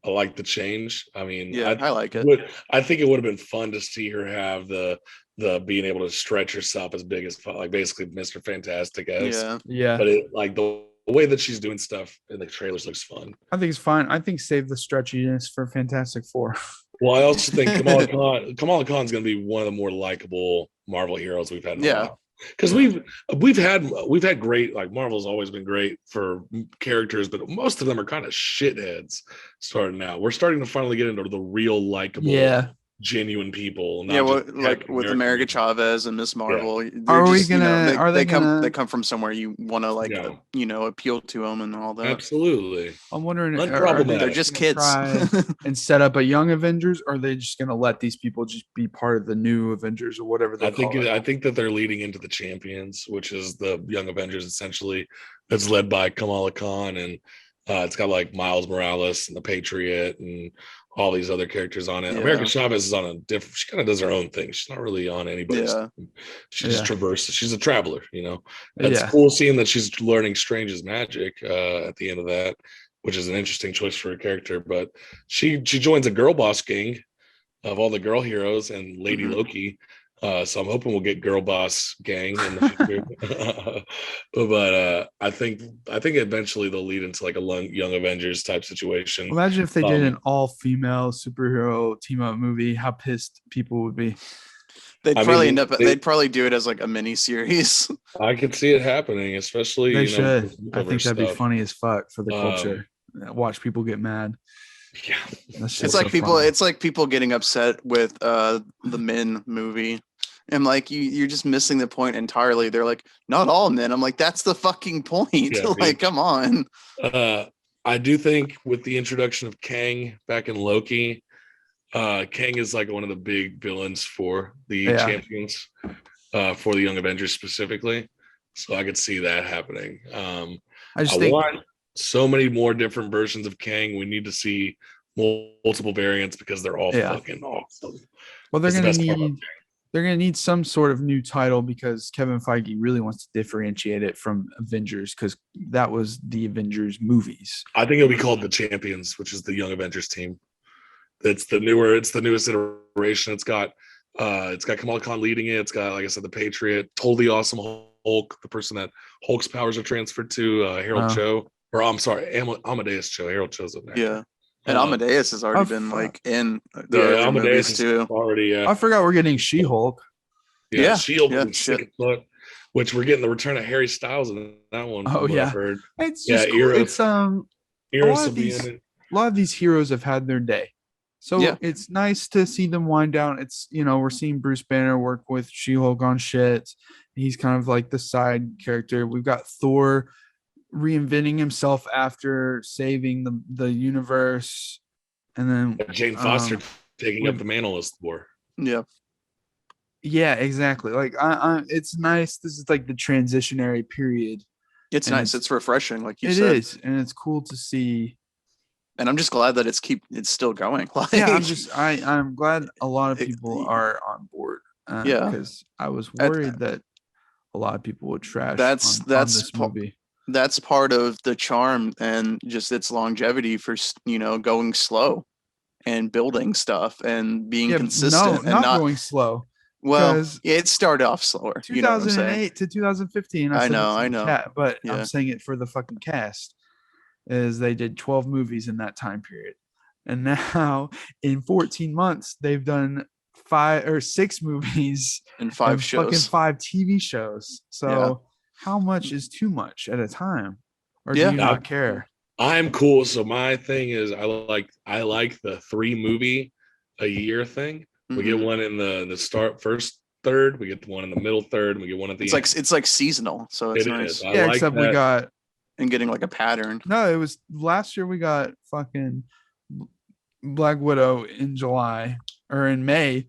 I like the change. I mean, I like it. I think it would have been fun to see her have the being able to stretch herself as big as like basically Mr. Fantastic as. Yeah. But the way that she's doing stuff in the trailers looks fun. I think it's fine. I think save the stretchiness for Fantastic Four. Well, I also think Kamala Khan's going to be one of the more likable Marvel heroes we've had in a while. Because we've had great, like, Marvel's always been great for characters, but most of them are kind of shitheads starting out. We're starting to finally get into the real likable, genuine people. Like with America Chavez and Miss Marvel. They come from somewhere you want to appeal to them and all that. Absolutely. I'm wondering, they're just kids and set up a young Avengers, or are they just gonna let these people just be part of the new Avengers or whatever they call it? I think that they're leading into the Champions, which is the Young Avengers essentially. That's led by Kamala Khan, and it's got like Miles Morales and the Patriot and all these other characters on it. America Chavez is on a different. She kind of does her own thing. She's not really on anybody's. She just traverses. She's a traveler. It's cool seeing that she's learning Strange's magic at the end of that, which is an interesting choice for a character. But she joins a girl boss gang of all the girl heroes and Lady Loki. So I'm hoping we'll get Girl Boss Gang in the future. But I think eventually they'll lead into like a Young Avengers type situation. Imagine if they did an all-female superhero team-up movie, how pissed people would be. They'd probably do it as like a mini series. I could see it happening, especially they should. I think that'd be funny as fuck for the culture. Watch people get mad. Yeah, it's like people. Funny. It's like people getting upset with the Men movie, and like you're just missing the point entirely. They're like, not all men. I'm like, that's the fucking point. Yeah, like, come on. I do think with the introduction of Kang back in Loki, Kang is like one of the big villains for the champions, for the Young Avengers specifically. So I could see that happening. I want so many more different versions of Kang. We need to see multiple variants because they're all fucking awesome. Well, they're gonna need some sort of new title because Kevin Feige really wants to differentiate it from Avengers because that was the Avengers movies. I think it'll be called the Champions, which is the Young Avengers team. It's the newest iteration. It's got Kamala Khan leading it. It's got, like I said, the Patriot, totally awesome Hulk, the person that Hulk's powers are transferred to, Harold Cho. Or I'm sorry, Amadeus Cho. Harold Cho's in there. Yeah. And Amadeus has already been like in the Amadeus too. Already. I forgot we're getting She-Hulk. Yeah, She-Hulk, which we're getting the return of Harry Styles in that one. Oh yeah, I've heard. It's just cool. It's a lot of these heroes have had their day, so it's nice to see them wind down. It's we're seeing Bruce Banner work with She-Hulk on shit. He's kind of like the side character. We've got Thor reinventing himself after saving the universe, and then Jane Foster taking up the mantle as Thor. Yeah, exactly. Like it's nice. This is like the transitionary period. It's nice. It's refreshing, like you said. It is, and it's cool to see. And I'm just glad that it's still going. Like, I'm glad a lot of people are on board. Because I was worried that a lot of people would trash on this movie. That's part of the charm and just its longevity for going slow and building stuff and being consistent and not going slow. Well, it started off slower. 2008 to 2015. I know. But I'm saying it for the fucking cast. Is they did 12 movies in that time period, and now in 14 months they've done 5 or 6 movies and 5 shows, fucking 5 TV shows. So how much is too much at a time, or do you not care? I'm cool. So my thing is, I like the 3 movie a year thing. We get one in the first third, we get one in the middle third, and we get one at the end. It's like seasonal, so it's nice. Except we got and getting like a pattern. No, it was last year we got fucking Black Widow in July or in May.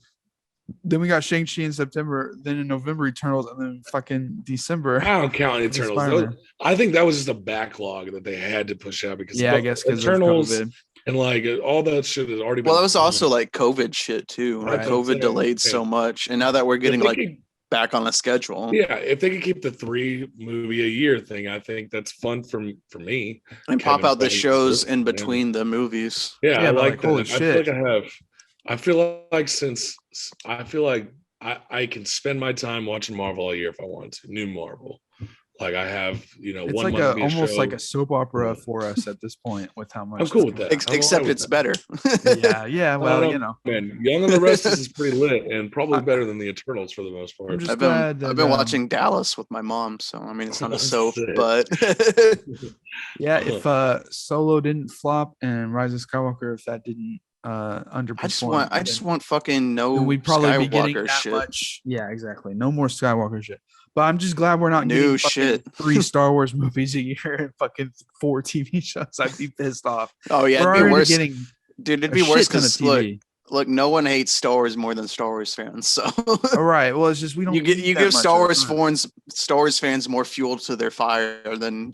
Then we got Shang-Chi in September. Then in November, Eternals, and then fucking December. I don't count Eternals. I think that was just a backlog that they had to push out because I guess because Eternals of COVID. And like all that shit has already been. Well, that was also like COVID shit too. Right. Like COVID delayed so much, and now that we're getting back on the schedule. Yeah, if they could keep the 3 movie a year thing, I think that's fun for me. And pop out the shows in between the movies. Yeah, I like that. Holy shit. I feel like I can spend my time watching Marvel all year if I want to. New Marvel. Like I have, it's 1 like month almost like a soap opera for us at this point with how much I'm cool with that. Except it's better. yeah. Well, man, Young and the Restless is pretty lit and probably better than the Eternals for the most part. I've been watching Dallas with my mom, so I mean it's not a soap, but if Solo didn't flop and Rise of Skywalker, if that didn't underperform, I just want fucking we'd probably Skywalker be getting that shit. Much. Yeah, exactly. No more Skywalker shit. But I'm just glad we're not new getting shit. 3 Star Wars movies a year and fucking 4 TV shows. I'd be pissed off. Oh yeah, it'd be worse. Dude, it'd be worse because look, no one hates Star Wars more than Star Wars fans. So all right, well, it's just we don't. You give Star Wars fans more fuel to their fire than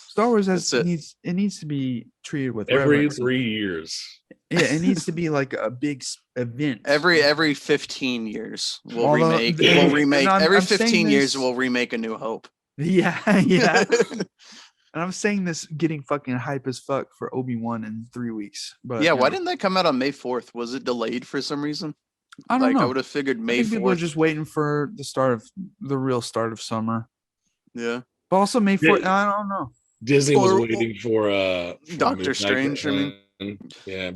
Star Wars needs to be treated with every reverence. 3 years. Yeah, it needs to be like a big event. Every 15 years we'll remake. Every 15 years we'll remake A New Hope. Yeah. And I'm saying this getting fucking hype as fuck for Obi-Wan in 3 weeks. But why didn't that come out on May 4th? Was it delayed for some reason? I don't know. I would have figured May 4th. People are just waiting for the real start of summer. Yeah. But also May 4th, I don't know. Disney was waiting for Doctor Strange.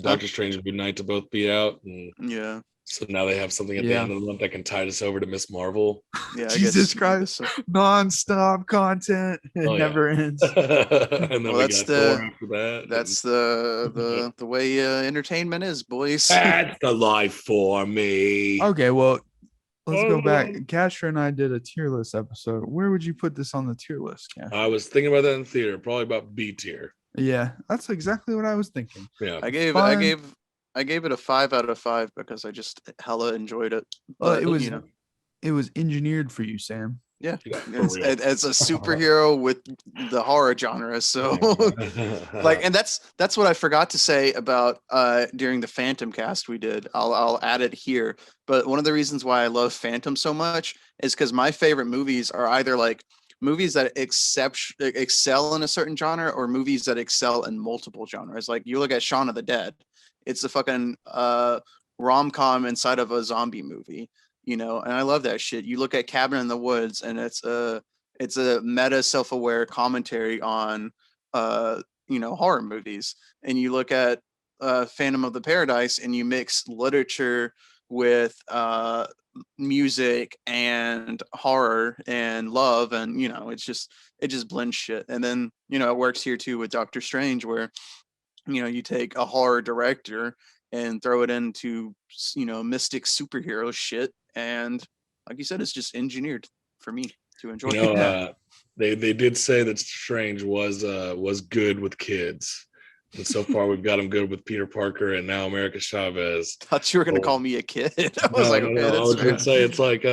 Doctor Strange and Moon Knight to both be out. Yeah. So now they have something at the end of the month that can tide us over to Miss Marvel. Yeah, Jesus Christ, non-stop content. It never ends. And then that's Thor after that. That's the way entertainment is, boys. That's the life for me. Okay, well, let's go back. Casher and I did a tier list episode. Where would you put this on the tier list, Casher? I was thinking about that in the theater, probably about B tier. Yeah, that's exactly what I was thinking. Yeah, I gave it a 5 out of 5 because I just hella enjoyed it. Well, it was engineered for you, Sam. Yeah, it's a superhero with the horror genre. So, and that's what I forgot to say about during the Phantom cast we did. I'll add it here. But one of the reasons why I love Phantom so much is because my favorite movies are either like movies that excel in a certain genre or movies that excel in multiple genres. Like you look at Shaun of the Dead, it's a fucking rom-com inside of a zombie movie, and I love that shit. You look at Cabin in the Woods, and it's a meta self-aware commentary on horror movies. And you look at Phantom of the Paradise, and you mix literature with music and horror and love, and it just blends shit. And then it works here too with Doctor Strange, where you take a horror director and throw it into mystic superhero shit, and like you said, it's just engineered for me to enjoy. They did say that Strange was good with kids. And so far, we've got him good with Peter Parker and now America Chavez. Thought you were going to call me a kid. I was I was going to say, it's like,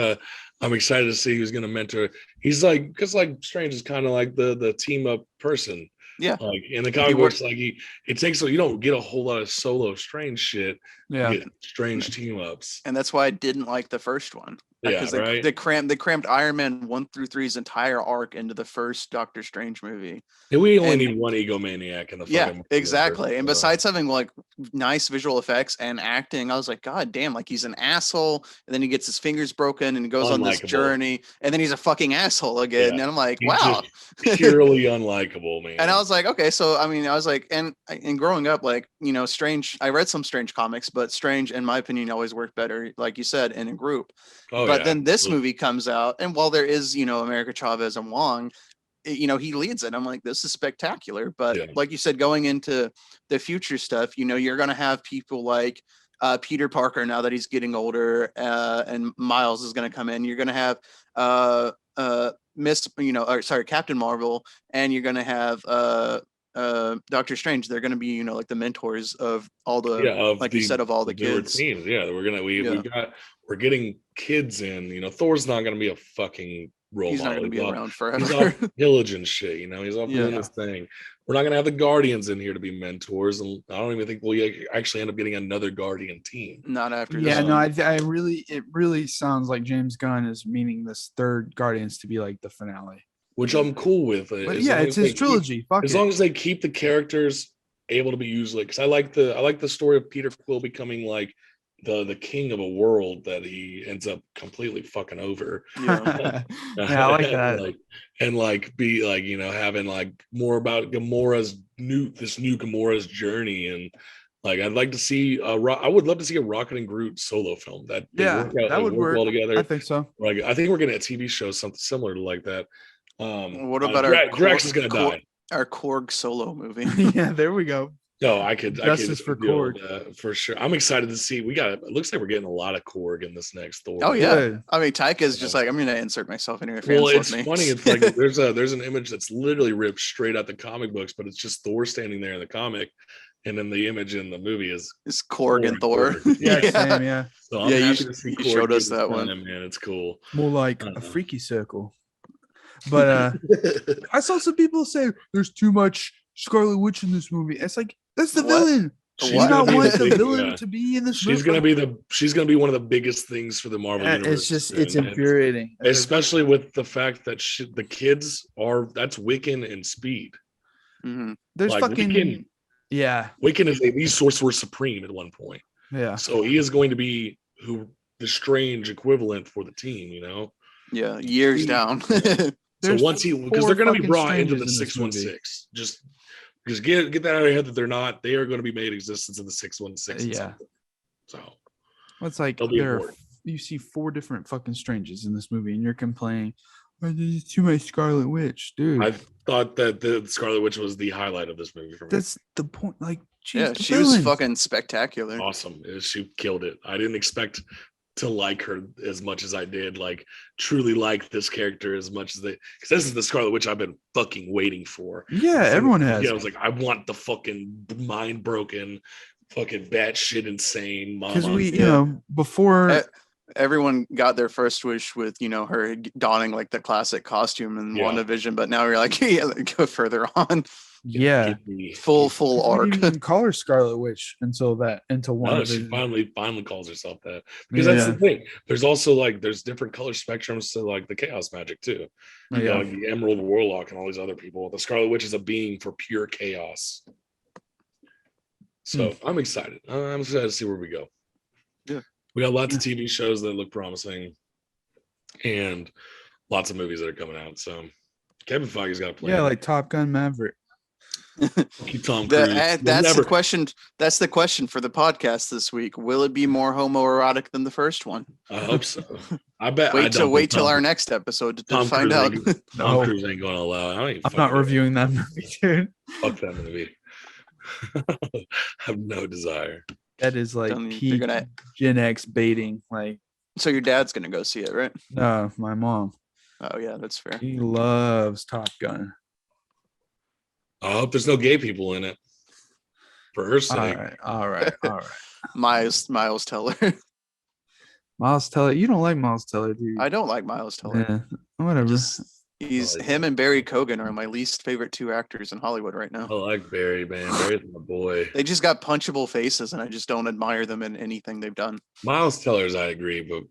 I'm excited to see who's going to mentor. He's like, because like Strange is kind of like the team up person. Yeah. Like in the comic books, like it takes, you don't get a whole lot of solo Strange shit. Yeah. You get Strange team ups. And that's why I didn't like the first one. Yeah, because they crammed Iron Man 1 through 3's entire arc into the first Doctor Strange movie. And we only need one egomaniac in the fucking exactly. And besides having like nice visual effects and acting, I was like, God damn, like he's an asshole, and then he gets his fingers broken and he goes on this journey, and then he's a fucking asshole again. And I'm like, wow, purely unlikable, man. And I was like, okay, so I mean, I was like, and growing up, like Strange, I read some Strange comics, but Strange, in my opinion, always worked better, like you said, in a group. But then this movie comes out, and while there is, America Chavez and Wong, he leads it. I'm like, this is spectacular. But like you said, going into the future stuff, you're going to have people like Peter Parker now that he's getting older, and Miles is going to come in. You're going to have Captain Marvel, and you're going to have Doctor Strange. They're going to be, like the mentors of all the, you said, of all the kids. Teams. Yeah, we're getting kids in. Thor's not going to be a fucking role He's model. Not going to be around forever. He's off Pillage and shit. He's off doing this thing. We're not going to have the Guardians in here to be mentors, and I don't even think we'll actually end up getting another Guardian team. Not after. Yeah, no, it really sounds like James Gunn is meaning this third Guardians to be like the finale, which I'm cool with. But it's his trilogy. As long as they keep the characters able to be used, because I like the story of Peter Quill becoming like the king of a world that he ends up completely fucking over. Yeah, I like that. Having like more about Gamora's new Gamora's journey, and like I'd like to see I would love to see a Rocket and Groot solo film that would work well together. I think so. Like I think we're getting a TV show something similar to like that. What about Drax is gonna die? Our Korg solo movie. Yeah, there we go. No, I could for Korg for sure. I'm excited to see. It looks like we're getting a lot of Korg in this next Thor. Oh yeah, I mean Taika's just like, I'm gonna insert myself in here. Well, it's funny. It's like there's an image that's literally ripped straight out the comic books, but it's just Thor standing there in the comic, and then the image in the movie is Korg and Thor. Yeah, same, yeah. So I'm happy to see Korg showed us that one. Man, it's cool. More like a freaky circle. But I saw some people say there's too much Scarlet Witch in this movie. It's like, that's the villain. Do you not want the villain to be in this movie? She's gonna be one of the biggest things for the Marvel universe. It's infuriating, especially with the fact that the kids that's Wiccan and Speed. Mm-hmm. There's fucking Wiccan is the Sorcerer Supreme at one point. Yeah, so he is going to be the Strange equivalent for the team. Yeah, years down. So once because they're going to be brought into the 616, just get that out of your head that they are going to be made existence in the 616. Yeah. So It's like you see 4 different fucking Stranges in this movie, and you're complaining, "Oh, there's too much Scarlet Witch, dude." I thought that the Scarlet Witch was the highlight of this movie for me. That's the point. Like, yeah, she was fucking spectacular. Awesome. She killed it. I didn't expect to like her as much as I did. Like, truly like this character as much as because this is the Scarlet Witch I've been fucking waiting for. Yeah, everyone has. Yeah, I was like, I want the fucking mind broken, fucking batshit insane mama. Because we, before everyone got their first wish with her donning like the classic costume in WandaVision, but now you're like, yeah, go further on. Yeah, full arc. We didn't even call her Scarlet Witch until one. No, she finally calls herself that, because that's the thing. There's also there's different color spectrums to like the chaos magic too. You know, like the Emerald Warlock and all these other people. The Scarlet Witch is a being for pure chaos. So I'm excited. I'm excited to see where we go. Yeah, we got lots of TV shows that look promising, and lots of movies that are coming out. So Kevin Feige's got a plan. Yeah, like Top Gun Maverick. Tom Cruise. That's the question. That's the question for the podcast this week. Will it be more homoerotic than the first one? I hope so. I bet. Wait till our next episode to find out. Tom Cruise ain't going to allow it. I'm not reviewing that movie, dude. Fuck that movie. I have no desire. That is like peak Gen X baiting. Like, so your dad's gonna go see it, right? No, my mom. Oh yeah, that's fair. He loves Top Gun. I hope there's no gay people in it. For her sake. All right. Miles Teller. Miles Teller. You don't like Miles Teller, do you? I don't like Miles Teller. Yeah, whatever. Him and Barry Keoghan are my least favorite 2 actors in Hollywood right now. I like Barry, man. Barry's my boy. They just got punchable faces, and I just don't admire them in anything they've done. Miles Teller's, I agree, but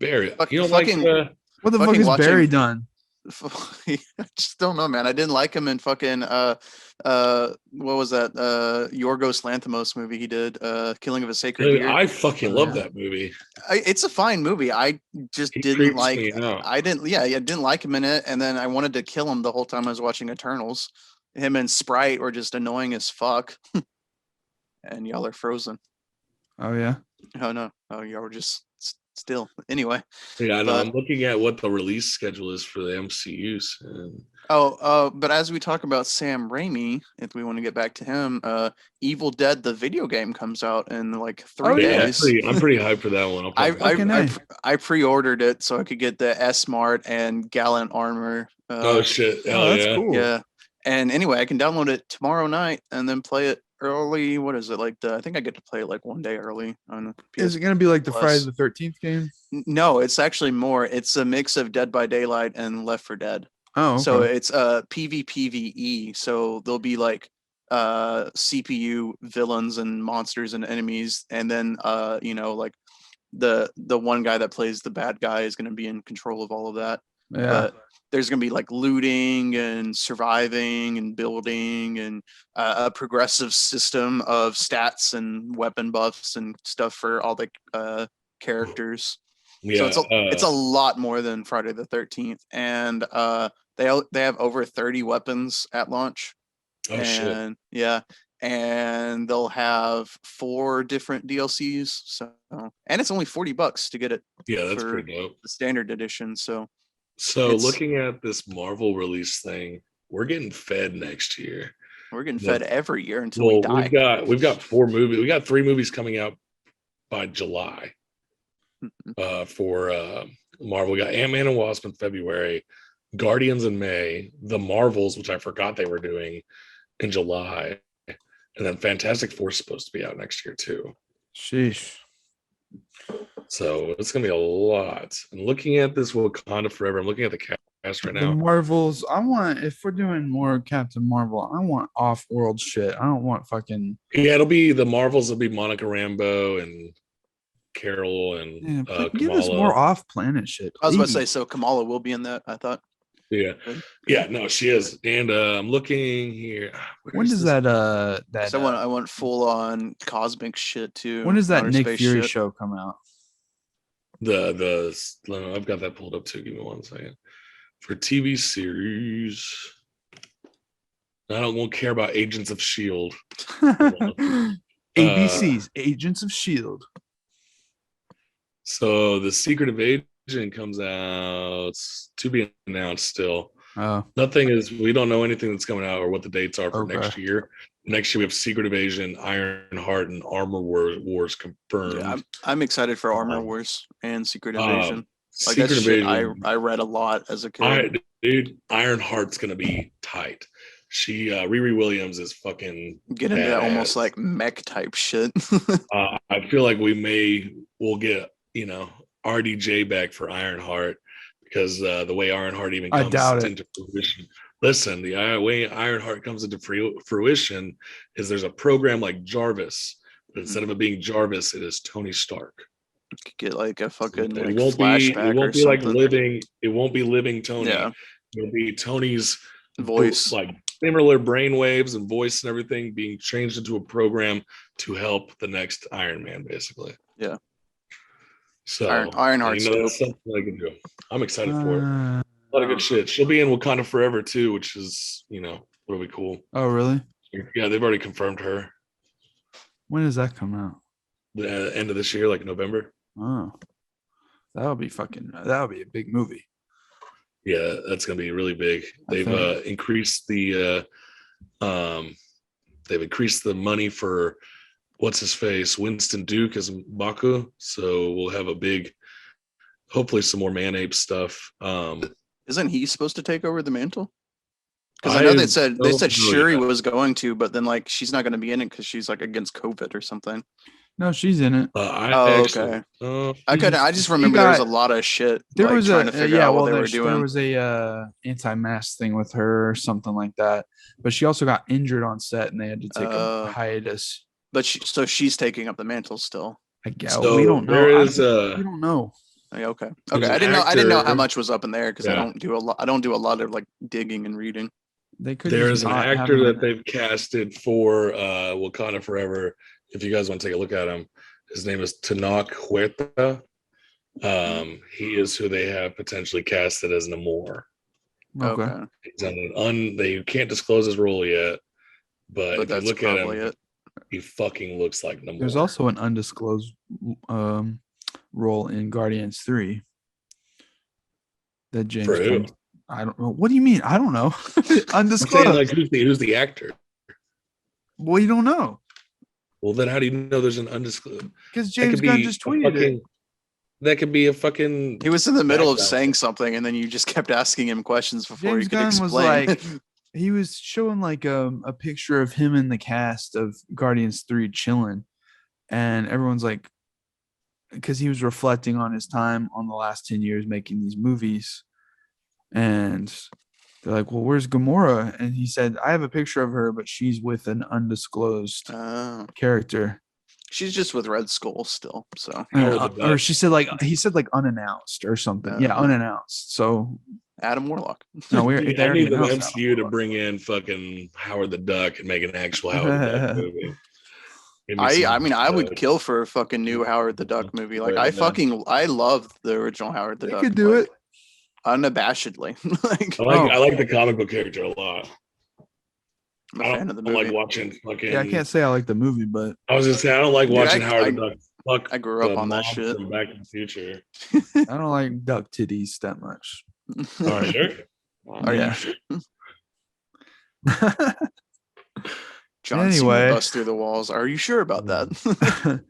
Barry, you don't fucking, like what the fuck has Barry done? I just don't know, man. I didn't like him in fucking what was that Yorgos Lanthimos movie he did, Killing of a Sacred Deer. I fucking love that movie. It's a fine movie. I just didn't like I didn't like him in it, and then I wanted to kill him the whole time I was watching Eternals. Him and Sprite were just annoying as fuck. And y'all are frozen. Oh yeah. Oh no. Oh, y'all were just still. Anyway. Yeah, I know. I'm looking at what the release schedule is for the MCU. But as we talk about Sam Raimi, if we want to get back to him, Evil Dead the video game comes out in like 3 days. I'm pretty hyped for that one. I pre-ordered it so I could get the S-Mart and Gallant Armor. Oh shit! That's cool. Yeah, and anyway, I can download it tomorrow night and then play it early. What is it like? I think I get to play it like 1 day early on PS. Is it gonna be like the Friday the 13th game? No, it's actually more. It's a mix of Dead by Daylight and Left 4 Dead. Oh, okay. So it's PvPvE. So there'll be like CPU villains and monsters and enemies, and then like the one guy that plays the bad guy is going to be in control of all of that. Yeah. But there's going to be like looting and surviving and building and a progressive system of stats and weapon buffs and stuff for all the characters. Yeah, so it's a lot more than Friday the 13th, and they have over 30 weapons at launch. Oh shit! Yeah, and they'll have 4 different DLCs. So, and it's only $40 to get it. Yeah, that's pretty dope. The standard edition. So looking at this Marvel release thing, we're getting fed next year. We're getting fed every year until we die. We've got 4 movies. We got 3 movies coming out by July. For Marvel, we got Ant-Man and Wasp in February, Guardians in May, The Marvels, which I forgot they were doing, in July, and then Fantastic Four is supposed to be out next year too. Sheesh. So it's gonna be a lot. And looking at this Wakanda Forever, I'm looking at the cast right now. The Marvels. If we're doing more Captain Marvel, I want off-world shit. I don't want fucking. Yeah, it'll be the Marvels. It'll be Monica Rambeau and Carol and give us more off-planet shit. I was about to say, so Kamala will be in that, I thought. Yeah, no, she is. And I'm looking here. When does that so I want full on cosmic shit too. When does that Nick Fury show come out? I've got that pulled up too. Give me 1 second. For TV series, I won't care about Agents of S.H.I.E.L.D. ABC's Agents of S.H.I.E.L.D. So the Secret Invasion comes out to be announced still. Oh, Nothing is. We don't know anything that's coming out or what the dates are for Okay. next year. Next year we have Secret Invasion, Iron Heart, and Armor Wars confirmed. Yeah, I'm excited for Armor Wars and Secret Invasion. Like Secret that shit, Invasion. I read a lot as a kid. Dude, Iron Heart's gonna be tight. She Riri Williams is fucking Get into that almost badass. like mech type shit. I feel like we'll get RDJ back for Ironheart because the way Ironheart even I comes doubt it. into fruition. Listen, the way Ironheart comes into fruition is there's a program like Jarvis, but instead of it being Jarvis, it is Tony Stark. Get like a fucking It like won't flashback be. It won't or be like something. living. It won't be living Tony. Yeah. It'll be Tony's Voice. like similar brainwaves and voice and everything being changed into a program to help the next Iron Man, basically. Yeah. So Ironheart's that's something I can do. I'm excited for it. A lot of good shit. She'll be in Wakanda Forever too, which is it'll be cool. Oh, really? Yeah, they've already confirmed her. When does that come out? The end of this year, like November. Oh, that would be a big movie. Yeah, that's gonna be really big. They've increased the money for what's his face, Winston Duke as M'Baku. So we'll have a big, hopefully some more Man-Ape stuff. Isn't he supposed to take over the mantle? Because I know they said Shuri was going to, but then like she's not going to be in it because she's like against COVID or something. No, she's in it. Okay. I just remember there was a lot of shit. There was trying to figure out what they were doing. There was a anti-mask thing with her or something like that. But she also got injured on set, and they had to take a hiatus. But she's taking up the mantle still. I guess we don't know. We don't know. Okay. I didn't know how much was up in there because I don't do a lot of like digging and reading. There's an actor that they've casted for Wakanda Forever. If you guys want to take a look at him, his name is Tenoch Huerta. He is who they have potentially casted as Namor. Okay. He's they can't disclose his role yet, but if you look at him, he fucking looks like Namor. There's also an undisclosed role in Guardians 3 that James Gunn. I don't know. What do you mean? I don't know. Undisclosed. Like who's the actor? Well, you don't know. Well, then how do you know there's an undisclosed? Because James Gunn just tweeted it. That could be a fucking. He was in the middle of saying something, and then you just kept asking him questions before James he could Gunn explain. Was like, he was showing like a picture of him in the cast of Guardians 3 chilling, and everyone's like, because he was reflecting on his time on the last 10 years making these movies, and they're like, well, where's Gamora? And he said, I have a picture of her, but she's with an undisclosed character. She's just with Red Skull still. So, or he said like unannounced or something. Yeah, unannounced. So Adam Warlock. No, I need the MCU to bring in fucking Howard the Duck and make an actual Howard the Duck movie. I would kill for a fucking new Howard the Duck movie. Like I love the original Howard the Duck. You could do it unabashedly. I like the comic book character a lot. I'm a fan of the movie. I like watching fucking. Yeah, I can't say I like the movie, but I was just saying I don't like watching Howard the Duck. Fuck, I grew up on that shit. From Back in the Future. I don't like duck titties that much. All right, sure. Oh yeah. John Cena busts through the walls. Are you sure about that?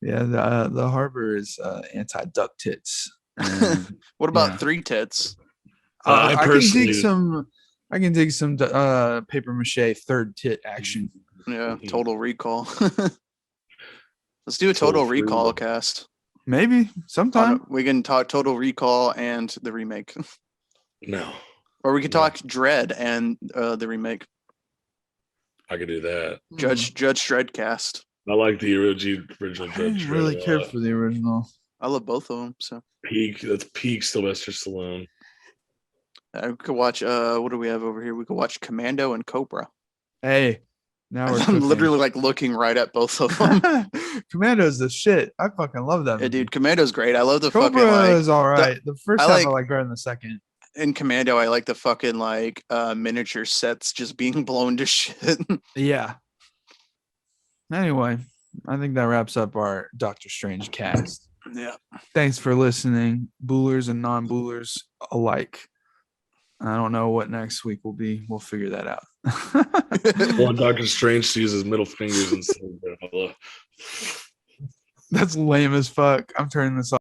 Yeah, the harbor is anti-duck tits. What about three tits? I can dig some paper mache third tit action. Yeah, Total Recall. Let's do a Total Recall cast. Maybe sometime we can talk Total Recall and the remake. No. Or we could talk Dredd and the remake. I could do that. Judge Dredd cast. I like the original Judge Dredd. I didn't really care for the original. I love both of them. So that's peak Sylvester Stallone. We could watch. What do we have over here? We could watch Commando and Cobra. Hey, now I'm literally like looking right at both of them. Commando's the shit. I fucking love that movie. Yeah, dude, Commando's great. I love the Cobra fucking is all right. The first half I like better than the second. In Commando, I like the fucking like miniature sets just being blown to shit. Yeah. Anyway, I think that wraps up our Doctor Strange cast. Yeah. Thanks for listening, boolers and non-boolers alike. I don't know what next week will be. We'll figure that out. Well, Doctor Strange to use his middle fingers instead of That's lame as fuck. I'm turning this off.